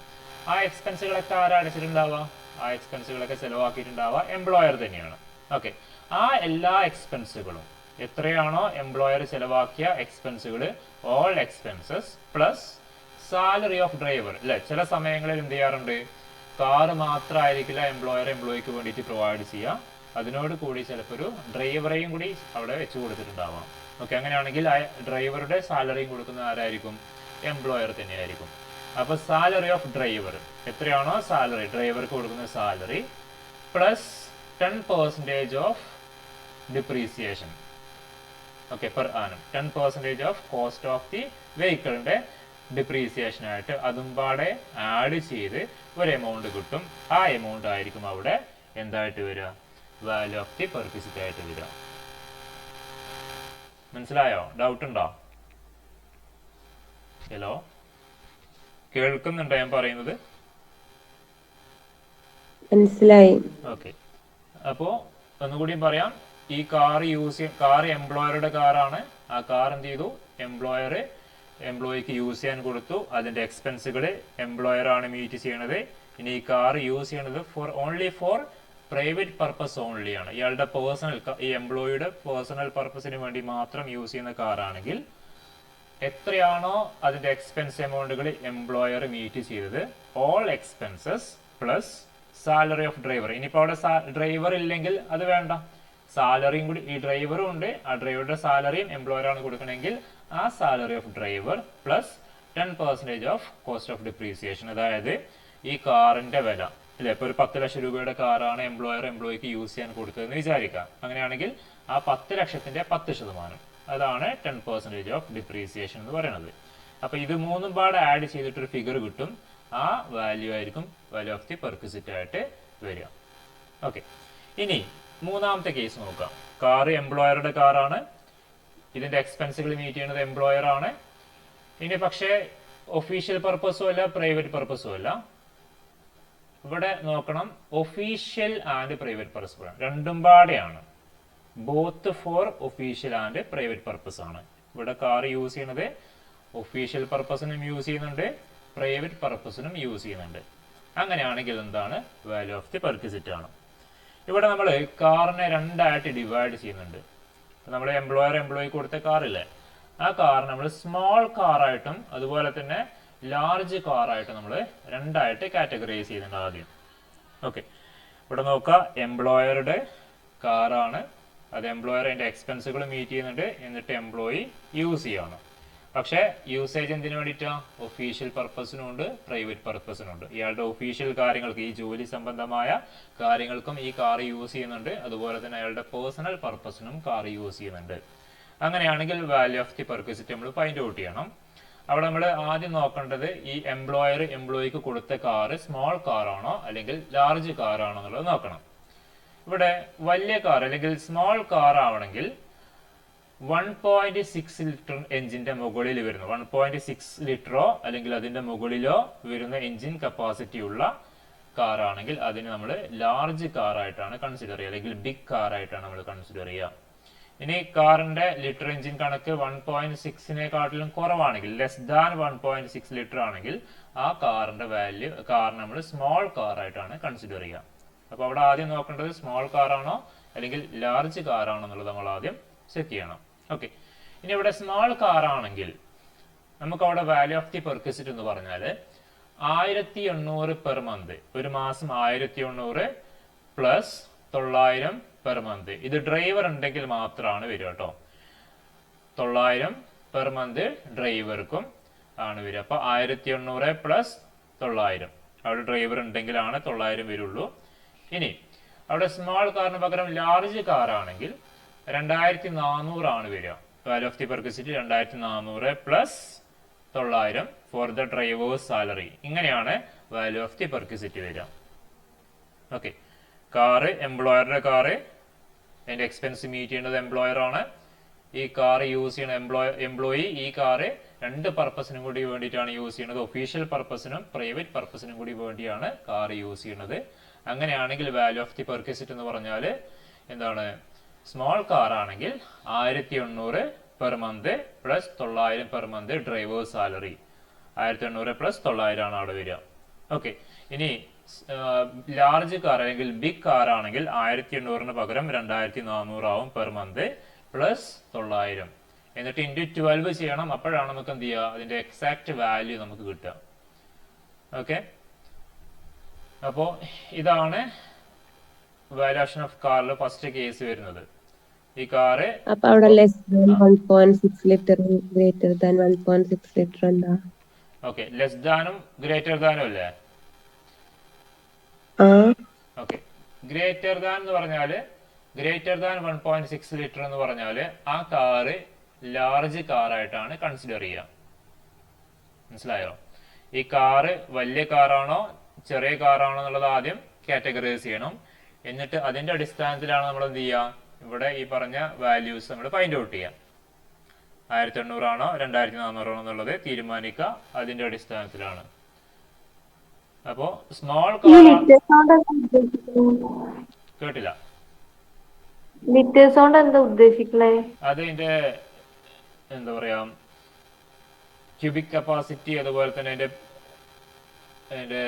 ആ എക്സ്പെൻസുകളൊക്കെ ആരാ അടിച്ചിട്ടുണ്ടാവുക, ആ എക്സ്പെൻസുകളൊക്കെ ചിലവാക്കിയിട്ടുണ്ടാവുക എംപ്ലോയർ തന്നെയാണ്. ഓക്കെ, ആ എല്ലാ എക്സ്പെൻസുകളും എത്രയാണോ എംപ്ലോയർ ചിലവാക്കിയ എക്സ്പെൻസുകൾ, all expenses plus salary of driver അല്ലെ. ചില സമയങ്ങളിൽ എന്ത് ചെയ്യാറുണ്ട്, കാറ് മാത്രമായിരിക്കില്ല എംപ്ലോയിക്ക് വേണ്ടിയിട്ട് പ്രൊവൈഡ് ചെയ്യുക, അതിനോട് കൂടി ചിലപ്പോൾ ഒരു ഡ്രൈവറെയും കൂടി അവിടെ വെച്ച് കൊടുത്തിട്ടുണ്ടാവാം. ഓക്കെ, അങ്ങനെയാണെങ്കിൽ ആ ഡ്രൈവറുടെ സാലറിയും കൊടുക്കുന്ന ആരായിരിക്കും, എംപ്ലോയർ തന്നെയായിരിക്കും. അപ്പൊ സാലറി ഓഫ് ഡ്രൈവർ എത്രയാണോ സാലറി ഡ്രൈവർക്ക് കൊടുക്കുന്ന salary plus 10% of depreciation. Okay, per annum 10% of cost of the വെഹിക്കിളിന്റെ ഡിപ്രീസിയേഷൻ ആയിട്ട് അതും പാടെ ആഡ് ചെയ്ത് ഒരു എമൗണ്ട് കിട്ടും. ആ എമൗണ്ട് ആയിരിക്കും അവിടെ എന്തായിട്ട് വരിക, വാല്യൂ ഓഫ് ദി പെർക്വിസിറ്റ് ആയിട്ട് വരിക. മനസ്സിലായോ? ഡൗട്ട് ഉണ്ടോ? ഹലോ, കേൾക്കുന്നുണ്ടോ ഞാൻ പറയുന്നത്? മനസ്സിലായി. ഓക്കെ, അപ്പോ ഒന്നുകൂടിയും പറയാം. ഈ കാർ എംപ്ലോയറുടെ കാറാണ്. ആ കാർ എന്ത് ചെയ്തു, എംപ്ലോയിക്ക് യൂസ് ചെയ്യാൻ കൊടുത്തു. അതിന്റെ എക്സ്പെൻസുകൾ എംപ്ലോയർ ആണ് മീറ്റ് ചെയ്യണത്. ഇനി ഈ കാർ യൂസ് ചെയ്യണത് only four private purpose only ആണ്. ഇയാളുടെ ഈ എംപ്ലോയിയുടെ പേഴ്സണൽ പർപ്പസിന് വേണ്ടി മാത്രം യൂസ് ചെയ്യുന്ന കാറാണെങ്കിൽ എത്രയാണോ അതിന്റെ എക്സ്പെൻസ് എമൗണ്ടുകൾ എംപ്ലോയർ മീറ്റ് ചെയ്തത്, all expenses plus salary of driver. ഇനിയിപ്പോൾ അവിടെ ഡ്രൈവർ ഇല്ലെങ്കിൽ അത് വേണ്ട, സാലറിയും കൂടി ഈ ഡ്രൈവറും ഉണ്ട്, ആ ഡ്രൈവറുടെ സാലറിയും എംപ്ലോയർ ആണ് കൊടുക്കണമെങ്കിൽ ആ salary of driver plus 10% of cost of depreciation. അതായത് ഈ കാറിന്റെ വില അല്ലെ, ഇപ്പൊ ഒരു 10 ലക്ഷം രൂപയുടെ കാറാണ് എംപ്ലോയിക്ക് യൂസ് ചെയ്യാൻ കൊടുത്തതെന്ന് വിചാരിക്കാം. അങ്ങനെയാണെങ്കിൽ ആ 10 ലക്ഷത്തിന്റെ 10%, അതാണ് 10% ഓഫ് ഡിപ്രീസിയേഷൻ എന്ന് പറയുന്നത്. അപ്പൊ ഇത് മൂന്നും പാടെ ആഡ് ചെയ്തിട്ടൊരു ഫിഗർ കിട്ടും. ആ വാല്യൂ ആയിരിക്കും വാല്യൂ ഓഫ് ദി പെർക്വിസിറ്റ് ആയിട്ട് വരിക. ഓക്കെ, ഇനി മൂന്നാമത്തെ കേസ് നോക്കാം. കാറ് എംപ്ലോയറുടെ കാറാണ്, ഇതിന്റെ എക്സ്പെൻസുകൾ മീറ്റ് ചെയ്യുന്നത് എംപ്ലോയർ ആണ്. ഇനി പക്ഷേ ഒഫീഷ്യൽ പർപ്പസും അല്ല പ്രൈവറ്റ് പർപ്പസും അല്ല. ഇവിടെ നോക്കണം, ഒഫീഷ്യൽ ആൻഡ് പ്രൈവറ്റ് പർപ്പസ് രണ്ടും പാടെയാണ്. Both for official and private purpose ആണ്. ഇവിടെ കാർ യൂസ് ചെയ്യുന്നത് ഒഫീഷ്യൽ പർപ്പസിനും യൂസ് ചെയ്യുന്നുണ്ട്, പ്രൈവറ്റ് പർപ്പസിനും യൂസ് ചെയ്യുന്നുണ്ട്. അങ്ങനെയാണെങ്കിൽ എന്താണ്, വാല്യൂ ഓഫ് ദി പെർക്വിസിറ്റ് ആണ്. ഇവിടെ നമ്മൾ കാറിനെ രണ്ടായിട്ട് ഡിവൈഡ് ചെയ്യുന്നുണ്ട്. നമ്മൾ എംപ്ലോയി കൊടുത്ത കാറില്ലേ, ആ കാർ നമ്മൾ സ്മോൾ കാറായിട്ടും അതുപോലെ തന്നെ ലാർജ് കാറായിട്ടും നമ്മൾ രണ്ടായിട്ട് കാറ്റഗറൈസ് ചെയ്യുന്നുണ്ട് ആദ്യം. ഓക്കെ, ഇവിടെ നോക്കുക, എംപ്ലോയറുടെ കാറാണ്, അത് എംപ്ലോയർ അതിന്റെ എക്സ്പെൻസുകൾ മീറ്റ് ചെയ്യുന്നുണ്ട്, എന്നിട്ട് എംപ്ലോയി യൂസ് ചെയ്യാണ്. പക്ഷേ യൂസേജ് എന്തിനു വേണ്ടിയിട്ടാ, ഒഫീഷ്യൽ പർപ്പസിനും ഉണ്ട് പ്രൈവറ്റ് പർപ്പസിനും ഉണ്ട്. ഇയാളുടെ ഒഫീഷ്യൽ കാര്യങ്ങൾക്ക്, ഈ ജോലി സംബന്ധമായ കാര്യങ്ങൾക്കും ഈ കാർ യൂസ് ചെയ്യുന്നുണ്ട്, അതുപോലെ തന്നെ അയാളുടെ പേഴ്സണൽ പർപ്പസിനും കാർ യൂസ് ചെയ്യുന്നുണ്ട്. അങ്ങനെയാണെങ്കിൽ വാല്യൂ ഓഫ് ദി പെർക്വിസിറ്റ് നമ്മൾ ഫൈൻഡ് ഔട്ട് ചെയ്യണം. അവിടെ നമ്മൾ ആദ്യം നോക്കേണ്ടത് ഈ എംപ്ലോയിക്ക് കൊടുത്ത കാറ് സ്മോൾ കാറാണോ അല്ലെങ്കിൽ ലാർജ് കാറാണോ എന്നുള്ളത് നോക്കണം. ഇവിടെ വലിയ കാർ അല്ലെങ്കിൽ സ്മോൾ കാർ ആവണമെങ്കിൽ 1.6 ലിറ്റർ എഞ്ചിന്റെ മുകളിൽ വരുന്നു, 1.6 ലിറ്ററോ അല്ലെങ്കിൽ അതിന്റെ മുകളിലോ വരുന്ന എഞ്ചിൻ കപ്പാസിറ്റി ഉള്ള കാറാണെങ്കിൽ അതിന് നമ്മൾ ലാർജ് കാറായിട്ടാണ് കൺസിഡർ ചെയ്യുക, അല്ലെങ്കിൽ ബിഗ് കാറായിട്ടാണ് നമ്മൾ കൺസിഡർ ചെയ്യുക. ഇനി കാറിന്റെ ലിറ്റർ എഞ്ചിൻ കണക്ക് 1.6-നെക്കാട്ടിലും കുറവാണെങ്കിൽ, ലെസ് ദാൻ 1.6 ലിറ്റർ ആണെങ്കിൽ ആ കാറിനെ നമ്മൾ സ്മോൾ കാറായിട്ടാണ് കൺസിഡർ ചെയ്യുക. അപ്പൊ അവിടെ ആദ്യം നോക്കേണ്ടത് സ്മോൾ കാറാണോ അല്ലെങ്കിൽ ലാർജ് കാറാണോ എന്നുള്ളത് നമ്മൾ ആദ്യം ചെക്ക് ചെയ്യണം. ഓക്കെ, ഇനി ഇവിടെ സ്മോൾ കാറാണെങ്കിൽ നമുക്ക് അവിടെ വാല്യൂ ഓഫ് ദി പെർക്വിസിറ്റ് എന്ന് പറഞ്ഞാൽ 1800 പെർ മന്ത്, ഒരു മാസം 1800 പ്ലസ് 900 പെർ മന്ത്. ഇത് ഡ്രൈവർ ഉണ്ടെങ്കിൽ മാത്രമാണ് വരിക കേട്ടോ. 900 പെർ മന്ത് ഡ്രൈവർക്കും ആണ് വരിക. അപ്പൊ 1800 പ്ലസ് 900, അവിടെ ഡ്രൈവർ ഉണ്ടെങ്കിലാണ് 900 വരുള്ളൂ. ഇനി അവിടെ സ്മോൾ കാറിന് പകരം ലാർജ് കാറാണെങ്കിൽ 2400 ആണ് വരിക. Value of the perquisite 2400 plus 900 for the drivers salary. ഇങ്ങനെയാണ് വാല്യൂ ഓഫ് ദി പെർക്വിസിറ്റ് വരിക. ഓക്കെ, എംപ്ലോയറുടെ കാറ്, അതിന്റെ എക്സ്പെൻസ് മീറ്റ് ചെയ്യുന്നത് എംപ്ലോയർ ആണ്. ഈ കാർ യൂസ് ചെയ്യുന്ന എംപ്ലോയി ഈ കാറ് രണ്ട് പർപ്പസിനും കൂടി വേണ്ടിയിട്ടാണ് യൂസ് ചെയ്യുന്നത്, ഒഫീഷ്യൽ പർപ്പസിനും പ്രൈവറ്റ് പർപ്പസിനും കൂടി വേണ്ടിയാണ് കാർ യൂസ് ചെയ്യുന്നത്. അങ്ങനെയാണെങ്കിൽ വാല്യൂ ഓഫ് ദി പെർക്വിസിറ്റ് എന്ന് പറഞ്ഞാൽ എന്താണ്, സ്മോൾ കാർ ആണെങ്കിൽ 1800 per month plus 900 per month drivers salary, 1800 plus 900 ആണ് അവിടെ വരിക. ഓക്കെ, ഇനി ലാർജ് കാർ അല്ലെങ്കിൽ ബിഗ് കാർ ആണെങ്കിൽ 1800-ന് പകരം 2400 ആവും പെർ മന്ത് പ്ലസ് 900. എന്നിട്ട് ഇൻറ്റു 12 ചെയ്യണം. അപ്പോഴാണ് നമുക്ക് എന്ത് ചെയ്യുക, അതിന്റെ എക്സാക്ട് വാല്യൂ നമുക്ക് കിട്ടുക. ഓക്കെ, അപ്പോൾ ഇതാണ് വാല്യുവേഷൻ ഓഫ് കാറിൽ ഫസ്റ്റ് കേസ് വരുന്നത്. ഈ കാറ് അപ്പൊ അവിടെ less than 1.6 litre greater than 1.6 litre എന്താ? ഓക്കെ, ലെസ് ദാനും ഗ്രേറ്റർ ദാനും അല്ലേ? ഓക്കെ, ഗ്രേറ്റർ ദാൻ എന്ന് പറഞ്ഞാൽ ഗ്രേറ്റർ ദാൻ 1.6 ലിറ്റർ എന്ന് പറഞ്ഞാൽ ആ കാറ് ലാർജ് കാറായിട്ടാണ് കൺസിഡർ ചെയ്യുക. മനസ്സിലായോ? ഈ കാറ് വലിയ കാറാണോ ചെറിയ കാറാണോ എന്നുള്ളത് ആദ്യം കാറ്റഗറൈസ് ചെയ്യണം. എന്നിട്ട് അതിന്റെ അടിസ്ഥാനത്തിലാണ് നമ്മൾ എന്ത് ചെയ്യുക, ഇവിടെ ഈ പറഞ്ഞ വാല്യൂസ് നമ്മൾ ഫൈൻഡ് ഔട്ട് ചെയ്യാം. 1800 ആണോ 2400 ആണോ എന്നുള്ളത് തീരുമാനിക്കുക അതിന്റെ അടിസ്ഥാനത്തിലാണ്. അപ്പോ സ്മോൾ കാർ കേട്ടില്ല, ലിറ്റേഴ്സ് കൊണ്ട് എന്താ ഉദ്ദേശിക്കണേ? അതിന്റെ എന്താ പറയാ, ക്യൂബിക് കപ്പാസിറ്റി, അതുപോലെ തന്നെ അതിന്റെ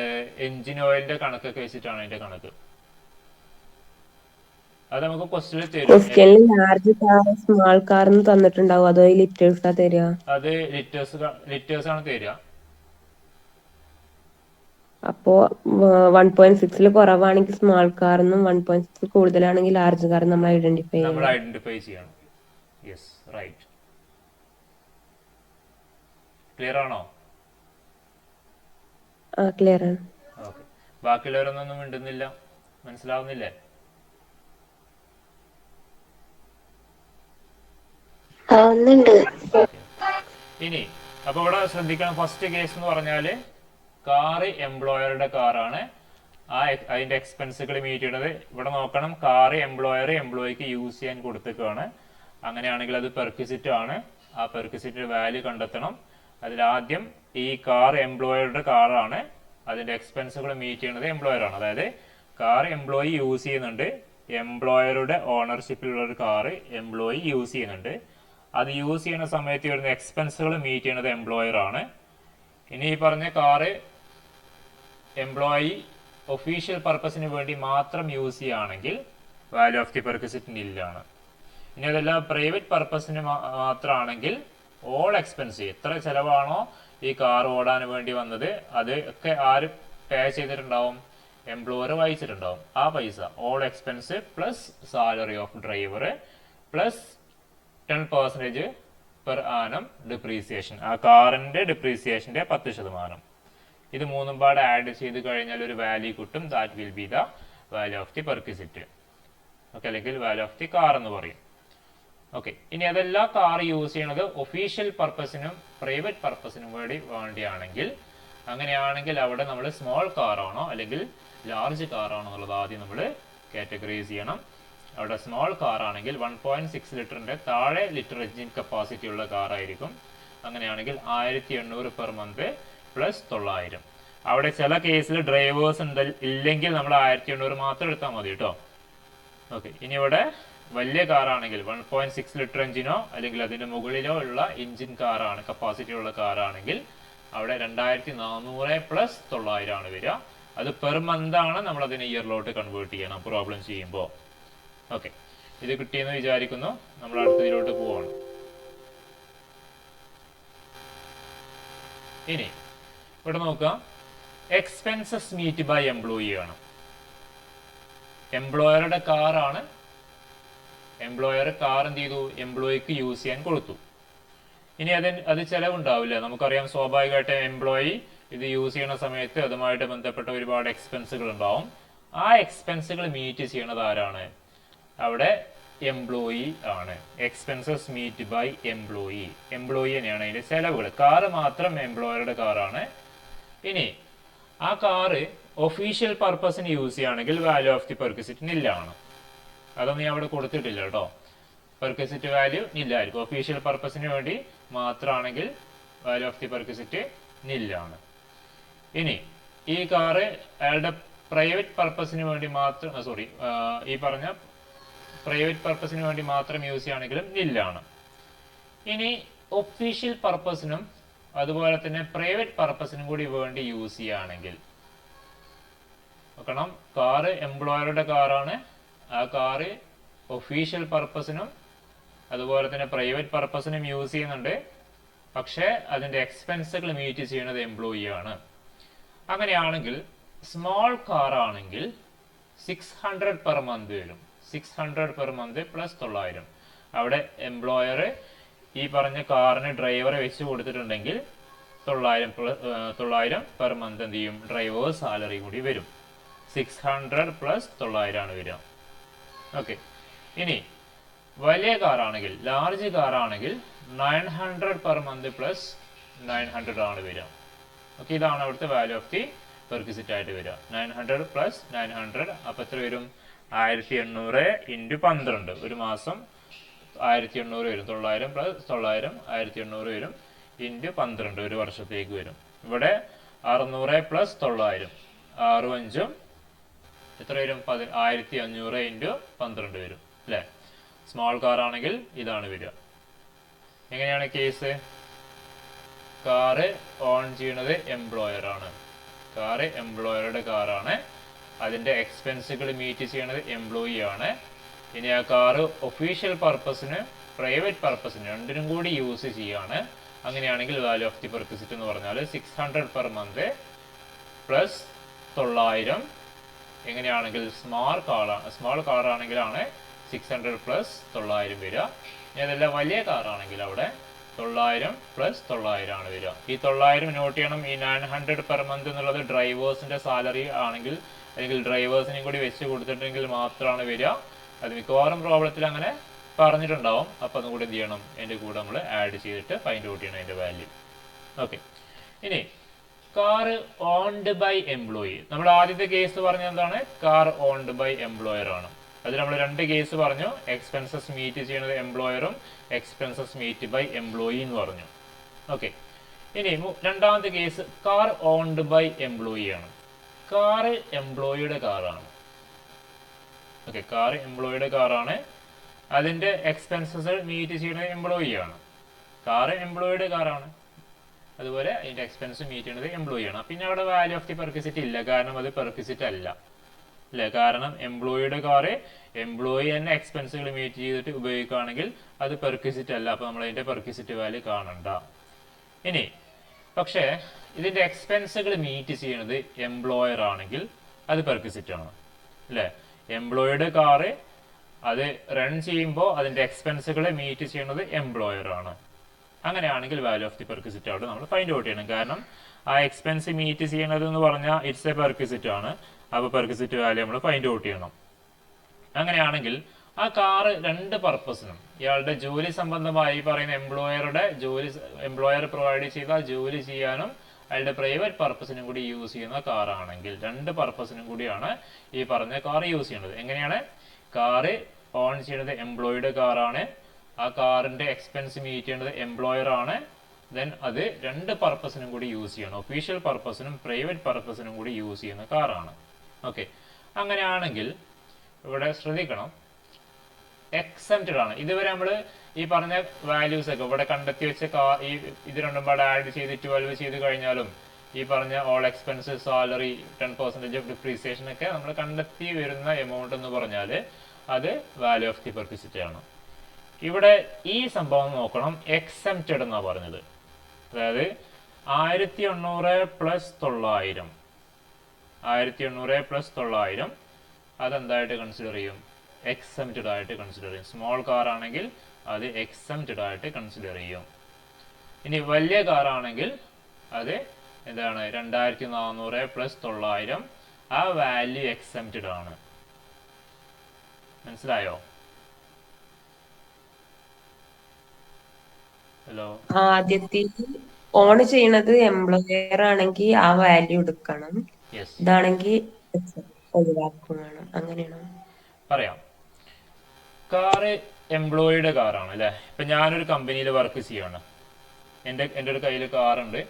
എഞ്ചിൻ ഓയിലിന്റെ കണക്കൊക്കെ വെച്ചിട്ടാണ് അതിന്റെ കണക്ക്. അത് നമുക്ക് ക്വസ്റ്റ്യനിൽ തരും. ലാർജ് കാർ സ്മാൾ കാർ തന്നിട്ടുണ്ടാവും, അതോ ലിറ്റേഴ്സാ തരിക? അത് ലിറ്റേഴ്സ് ആണ് തരിക. അപ്പോ 1.6 കുറവാണെങ്കിൽ സ്മാൾ കാറിനും 1.6 കൂടുതലാണെങ്കിൽ ലാർജ് കാർ നമ്മൾ ഐഡന്റിഫൈ ചെയ്യണം. Yes, right. ക്ലിയർ ആണോ? ക്ലിയർ ആണ്. ഓക്കെ, ബാക്കിയുള്ളവരൊന്നും മിണ്ടുന്നില്ല, മനസ്സിലാവുന്നില്ലേ? ഇനി അപ്പൊ ഇവിടെ ശ്രദ്ധിക്കണം, ഫസ്റ്റ് കേസ് എന്ന് പറഞ്ഞാല് കാറ് എംപ്ലോയറുടെ കാറാണ്. അതിന്റെ എക്സ്പെൻസുകൾ മീറ്റ് ചെയ്യണത് ഇവിടെ നോക്കണം. കാറ് എംപ്ലോയിക്ക് യൂസ് ചെയ്യാൻ കൊടുത്തേക്കാണ്. അങ്ങനെയാണെങ്കിൽ അത് പെർക്വിസിറ്റ് ആണ്. ആ പെർക്വിസിറ്റ് വാല്യൂ കണ്ടെത്തണം. അതിലാദ്യം ഈ കാർ എംപ്ലോയറുടെ കാറാണ്, അതിന്റെ എക്സ്പെൻസുകൾ മീറ്റ് ചെയ്യുന്നത് എംപ്ലോയറാണ്. അതായത് കാർ എംപ്ലോയി യൂസ് ചെയ്യുന്നുണ്ട്, എംപ്ലോയറുടെ ഓണർഷിപ്പിലുള്ള ഒരു കാറ് എംപ്ലോയി യൂസ് ചെയ്യുന്നുണ്ട്. അത് യൂസ് ചെയ്യുന്ന സമയത്ത് വരുന്ന എക്സ്പെൻസുകൾ മീറ്റ് ചെയ്യുന്നത് എംപ്ലോയർ ആണ്. ഇനി ഈ പറഞ്ഞ കാറ് എംപ്ലോയി ഒഫീഷ്യൽ പർപ്പസിന് വേണ്ടി മാത്രം യൂസ് ചെയ്യുകയാണെങ്കിൽ വാല്യൂ ഓഫ് ദി പെർക്വിസിറ്റ് നില്ലാണ്. ഇനി അതെല്ലാം പ്രൈവറ്റ് പർപ്പസിന് മാത്രമാണെങ്കിൽ ഓൾ എക്സ്പെൻസ്, എത്ര ചെലവാണോ ഈ കാർ ഓടാൻ വേണ്ടി വന്നത് അത് ഒക്കെ ആര് പേ ചെയ്തിട്ടുണ്ടാവും? എംപ്ലോയർ വഹിച്ചിട്ടുണ്ടാവും. ആ പൈസ all expense plus salary of driver plus 10% per annum depreciation, ആ കാറിന്റെ ഡിപ്രീസിയേഷന്റെ 10%. ഇത് മൂന്നും പാടെ ആഡ് ചെയ്ത് കഴിഞ്ഞാൽ ഒരു വാല്യൂ കിട്ടും. That will be the value of the perquisite. Okay, അല്ലെങ്കിൽ വാല്യൂ ഓഫ് ദി കാർ എന്ന് പറയും. ഓക്കെ, ഇനി അതെല്ലാം കാർ യൂസ് ചെയ്യണത് ഒഫീഷ്യൽ പർപ്പസിനും പ്രൈവറ്റ് പർപ്പസിനും വേണ്ടിയാണെങ്കിൽ, അങ്ങനെയാണെങ്കിൽ അവിടെ നമ്മൾ സ്മോൾ കാറാണോ അല്ലെങ്കിൽ ലാർജ് കാറാണോ എന്നുള്ളത് ആദ്യം നമ്മൾ കാറ്റഗറൈസ് ചെയ്യണം. അവിടെ സ്മോൾ കാർ ആണെങ്കിൽ 1.6 ലിറ്ററിന്റെ താഴെ ലിറ്റർ എഞ്ചിൻ കപ്പാസിറ്റി ഉള്ള കാർ ആയിരിക്കും. അങ്ങനെയാണെങ്കിൽ 1800 പെർ മന്ത് പ്ലസ് 900. അവിടെ ചില കേസിൽ ഡ്രൈവേഴ്സ് ഇല്ലെങ്കിൽ നമ്മൾ 1800 മാത്രം എടുത്താൽ മതി കേട്ടോ. ഓക്കെ, ഇനി ഇവിടെ വലിയ കാറാണെങ്കിൽ 1.6 ലിറ്റർ എഞ്ചിനോ അല്ലെങ്കിൽ അതിന്റെ മുകളിലോ ഉള്ള എഞ്ചിൻ കാറാണ്, കപ്പാസിറ്റി ഉള്ള കാറാണെങ്കിൽ അവിടെ 2400 പ്ലസ് 900 ആണ് വരിക. അത് പെർ മന്ത് ആണ്. നമ്മൾ അതിനെ ഇയറിലോട്ട് കൺവേർട്ട് ചെയ്യണം പ്രോബ്ലം ചെയ്യുമ്പോൾ. ഓക്കെ, ഇത് കിട്ടിയെന്ന് വിചാരിക്കുന്നു. നമ്മൾ അടുത്തതിലോട്ട് പോവാണ്. ഇനി ഇവിടെ നോക്കാം, എക്സ്പെൻസസ് മീറ്റ് ബൈ എംപ്ലോയി ആണ്. എംപ്ലോയറുടെ കാറാണ്, എംപ്ലോയർ കാർ എന്ത് ചെയ്തു, എംപ്ലോയിക്ക് യൂസ് ചെയ്യാൻ കൊടുത്തു. ഇനി അത് ചെലവുണ്ടാവില്ല. നമുക്കറിയാം, സ്വാഭാവികമായിട്ട് എംപ്ലോയി ഇത് യൂസ് ചെയ്യുന്ന സമയത്ത് അതുമായിട്ട് ബന്ധപ്പെട്ട ഒരുപാട് എക്സ്പെൻസുകൾ ഉണ്ടാവും. ആ എക്സ്പെൻസുകൾ മീറ്റ് ചെയ്യണത് ആരാണ്? അവിടെ എംപ്ലോയി ആണ്. Expenses meet by employee, employee തന്നെയാണ് അതിന്റെ ചെലവുകൾ. കാറ് മാത്രം എംപ്ലോയറുടെ കാറാണ്. ഇനി ആ കാറ് ഒഫീഷ്യൽ പർപ്പസിന് യൂസ് ചെയ്യുകയാണെങ്കിൽ വാല്യൂ ഓഫ് ദി പെർക്വിസിറ്റ് നില്ലാണ്. അതൊന്നും ഞാൻ അവിടെ കൊടുത്തിട്ടില്ല കേട്ടോ. Perquisite value നില്ലായിരിക്കും. ഒഫീഷ്യൽ പർപ്പസിന് വേണ്ടി മാത്രമാണെങ്കിൽ വാല്യൂ ഓഫ് ദി പെർക്വിസിറ്റ് നില്ലാണ്. ഇനി ഈ കാറ് അയാളുടെ പ്രൈവറ്റ് പർപ്പസിന് വേണ്ടി മാത്രം, ഈ പറഞ്ഞ പ്രൈവറ്റ് പർപ്പസിന് വേണ്ടി മാത്രം യൂസ് ചെയ്യുകയാണെങ്കിലും നില്ലാണ്. ഇനി ഒഫീഷ്യൽ പർപ്പസിനും അതുപോലെ തന്നെ പ്രൈവറ്റ് പർപ്പസിനും കൂടി വേണ്ടി യൂസ് ചെയ്യുകയാണെങ്കിൽ നോക്കണം, കാറ് എംപ്ലോയറുടെ കാറാണ്. ആ കാറ് ഒഫീഷ്യൽ പർപ്പസിനും അതുപോലെ തന്നെ പ്രൈവറ്റ് പർപ്പസിനും യൂസ് ചെയ്യുന്നുണ്ട്. പക്ഷേ അതിന്റെ എക്സ്പെൻസുകൾ മീറ്റ് ചെയ്യുന്നത് എംപ്ലോയി ആണ്. അങ്ങനെയാണെങ്കിൽ സ്മോൾ കാർ ആണെങ്കിൽ 600 പെർ മന്ത് വരും. 600 പെർ മന്ത് പ്ലസ് 900. അവിടെ എംപ്ലോയർ ഈ പറഞ്ഞ കാറിന് ഡ്രൈവറെ വെച്ച് കൊടുത്തിട്ടുണ്ടെങ്കിൽ 900 പെർ മന്ത് എന്ത് ചെയ്യും, ഡ്രൈവേഴ്സ് സാലറി കൂടി വരും. 600 പ്ലസ് 900 ആണ് വരിക. ഓക്കെ. ഇനി വലിയ കാറാണെങ്കിൽ, ലാർജ് കാറാണെങ്കിൽ 900 പെർ മന്ത് പ്ലസ് 900 ആണ് വരിക. ഓക്കെ, ഇതാണ് അവിടുത്തെ വാല്യൂ ഓഫ് ദി പെർക്വിസിറ്റ് ആയിട്ട് വരിക. 900 പ്ലസ് 900 അപ്പോൾ എത്ര വരും? 1800 ഇൻറ്റു 12. ഒരു മാസം 1800 വരും. 900 പ്ലസ് 900 1800 വരും ഇൻറ്റു 12 ഒരു വർഷത്തേക്ക് വരും. ഇവിടെ 600 പ്ലസ് 900 6 5 എത്ര വരും? 1500 ഇൻറ്റു 12 വരും അല്ലേ? സ്മോൾ കാർ ആണെങ്കിൽ ഇതാണ് വരിക. എങ്ങനെയാണ് കേസ്? കാറ് ഓൺ ചെയ്യുന്നത് എംപ്ലോയർ ആണ്. കാറ് എംപ്ലോയറുടെ കാറാണ്. അതിന്റെ എക്സ്പെൻസുകൾ മീറ്റ് ചെയ്യണത് എംപ്ലോയി ആണ്. ഇനി ആ കാറ് ഒഫീഷ്യൽ പർപ്പസിന് പ്രൈവറ്റ് പർപ്പസിന് രണ്ടിനും കൂടി യൂസ് ചെയ്യാണ്. അങ്ങനെയാണെങ്കിൽ വാല്യൂ ഓഫ് ദി പെർക്വിസിറ്റ് എന്ന് പറഞ്ഞാൽ 600 പെർ മന്ത് പ്ലസ് 900. എങ്ങനെയാണെങ്കിൽ സ്മോൾ കാർ ആണെങ്കിലാണ് 600 പ്ലസ് 900 വരിക. ഇനി അതല്ല വലിയ കാറാണെങ്കിൽ അവിടെ 900 പ്ലസ് 900 ആണ് വരിക. ഈ 900 നോട്ട് ചെയ്യണം. ഈ 900 പെർ മന്ത് എന്നുള്ളത് ഡ്രൈവേഴ്സിന്റെ സാലറി ആണെങ്കിൽ, അല്ലെങ്കിൽ ഡ്രൈവേഴ്സിനെയും കൂടി വെച്ച് കൊടുത്തിട്ടുണ്ടെങ്കിൽ മാത്രമാണ് വരിക. അത് മിക്കവാറും പ്രോബ്ലത്തിൽ അങ്ങനെ പറഞ്ഞിട്ടുണ്ടാവും. അപ്പം അതും കൂടി എന്ത് ചെയ്യണം, എൻ്റെ കൂടെ നമ്മൾ ആഡ് ചെയ്തിട്ട് ഫൈൻഡ് ഔട്ട് ചെയ്യണം അതിൻ്റെ വാല്യൂ. ഓക്കെ. ഇനി കാറ് ഓൺഡ് ബൈ എംപ്ലോയി. നമ്മൾ ആദ്യത്തെ കേസ് പറഞ്ഞ എന്താണ്? കാർ ഓൺഡ് ബൈ എംപ്ലോയർ ആണ്. അത് നമ്മൾ 2 കേസ് പറഞ്ഞു. എക്സ്പെൻസസ് മീറ്റ് ചെയ്യുന്നത് എംപ്ലോയറും എക്സ്പെൻസസ് മീറ്റ് ബൈ എംപ്ലോയി എന്ന് പറഞ്ഞു. ഓക്കെ. ഇനി രണ്ടാമത്തെ case car owned by employee ആണ്. കാറ് എംപ്ലോയിയുടെ കാറാണ്. ഓക്കെ, കാർ എംപ്ലോയിയുടെ കാറാണ്. അതിന്റെ എക്സ്പെൻസസ് മീറ്റ് ചെയ്യുന്നത് എംപ്ലോയി ആണ്. കാറ് എംപ്ലോയിയുടെ കാറാണ്, അതുപോലെ അതിന്റെ എക്സ്പെൻസ് മീറ്റ് ചെയ്യുന്നത് എംപ്ലോയി ആണ്. പിന്നെ അവിടെ വാല്യൂ ഓഫ് ദി പെർക്വിസിറ്റ് ഇല്ല, കാരണം അത് പെർക്വിസിറ്റ് അല്ല അല്ലേ? കാരണം എംപ്ലോയിയുടെ കാറ് എംപ്ലോയി തന്നെ എക്സ്പെൻസുകൾ മീറ്റ് ചെയ്തിട്ട് ഉപയോഗിക്കുകയാണെങ്കിൽ അത് പെർക്വിസിറ്റ് അല്ല. അപ്പൊ നമ്മൾ അതിന്റെ പെർക്വിസിറ്റ് വാല്യൂ കാണണ്ട. ഇനി പക്ഷേ ഇതിന്റെ എക്സ്പെൻസുകൾ മീറ്റ് ചെയ്യുന്നത് എംപ്ലോയർ ആണെങ്കിൽ അത് പെർക്വിസിറ്റ് ആണ് അല്ലേ? എംപ്ലോയിയുടെ കാറ് അത് റൺ ചെയ്യുമ്പോൾ അതിന്റെ എക്സ്പെൻസുകൾ മീറ്റ് ചെയ്യുന്നത് എംപ്ലോയർ ആണ്. അങ്ങനെയാണെങ്കിൽ വാല്യൂ ഓഫ് ദി പെർക്വിസിറ്റ് അവിടെ നമ്മൾ ഫൈൻഡ് ഔട്ട് ചെയ്യണം. കാരണം ആ എക്സ്പെൻസ് മീറ്റ് ചെയ്യണത് എന്ന് പറഞ്ഞാൽ ഇറ്റ്സ് എ പെർക്വിസിറ്റ് ആണ്. അപ്പോൾ പെർക്വിസിറ്റ് വാല്യൂ നമ്മൾ ഫൈൻഡ് ഔട്ട് ചെയ്യണം. അങ്ങനെയാണെങ്കിൽ ആ കാറ് 2 പർപ്പസിനും, ഇയാളുടെ ജോലി സംബന്ധമായി പറയുന്ന എംപ്ലോയർ പ്രൊവൈഡ് ചെയ്ത ജോലി ചെയ്യാനും അയാളുടെ പ്രൈവറ്റ് പർപ്പസിനും കൂടി യൂസ് ചെയ്യുന്ന കാറാണെങ്കിൽ 2 പർപ്പസിനും കൂടിയാണ് ഈ പറഞ്ഞ കാർ യൂസ് ചെയ്യുന്നത്. എങ്ങനെയാണ്? കാറ് ഓൺ ചെയ്യുന്നത് എംപ്ലോയിയുടെ കാറാണ്. ആ കാറിന്റെ എക്സ്പെൻസ് മീറ്റ് ചെയ്യുന്നത് എംപ്ലോയർ ആണ്. ദെൻ അത് 2 പർപ്പസിനും കൂടി യൂസ് ചെയ്യണം. ഒഫീഷ്യൽ പർപ്പസിനും പ്രൈവറ്റ് പർപ്പസിനും കൂടി യൂസ് ചെയ്യുന്ന കാറാണ്. ഓക്കെ. അങ്ങനെയാണെങ്കിൽ ഇവിടെ ശ്രദ്ധിക്കണം, എക്സംപ്റ്റഡ് ആണ്. ഇതുവരെ നമ്മൾ ഈ പറഞ്ഞ വാല്യൂസ് ഒക്കെ ഇവിടെ കണ്ടെത്തി വെച്ച ഇത് രണ്ടും പാടെ ആഡ് ചെയ്ത് 12 ചെയ്ത് കഴിഞ്ഞാലും ഈ പറഞ്ഞ all expenses, salary, 10% of depreciation ഒക്കെ നമ്മൾ കണ്ടെത്തി വരുന്ന എമൗണ്ട് എന്ന് പറഞ്ഞാൽ അത് വാല്യൂ ഓഫ് ദി പെർക്വിസിറ്റ് ആണ്. ഇവിടെ ഈ സംഭവം നോക്കണം, എക്സംപ്റ്റഡ് എന്നാണ് പറഞ്ഞത്. അതായത് 1800 പ്ലസ് 900 1800 പ്ലസ് 900 അതെന്തായിട്ട് കൺസിഡർ ചെയ്യും? എക്സംപ്റ്റഡ് ആയിട്ട് കൺസിഡർ ചെയ്യും. സ്മോൾ കാർ ആണെങ്കിൽ അത് എക്സംപ്റ്റഡ് ആയിട്ട് കൺസിഡർ ചെയ്യും. ഇനി വലിയ കാർ ആണെങ്കിൽ അത് എന്താണ്? 2400 പ്ലസ് 900 ആ വാല്യൂ എക്സംപ്റ്റഡ് ആണ്. മനസ്സിലായോ? ഹലോ. ആദ്യത്തെ ഓൺ ചെയ്യണത് എംപ്ലോയർ ആണെങ്കിൽ ആ വാല്യൂ എടുക്കണം. ഇതാണെങ്കിൽ ഒഴിവാക്കും വേണം. അങ്ങനെയാണോ? പറയാം. കാറ് എംപ്ലോയിയുടെ കാറാണ് അല്ലേ? ഇപ്പൊ ഞാനൊരു കമ്പനിയിൽ വർക്ക് ചെയ്യാണ്. എൻ്റെ ഒരു കയ്യിൽ കാറുണ്ട്.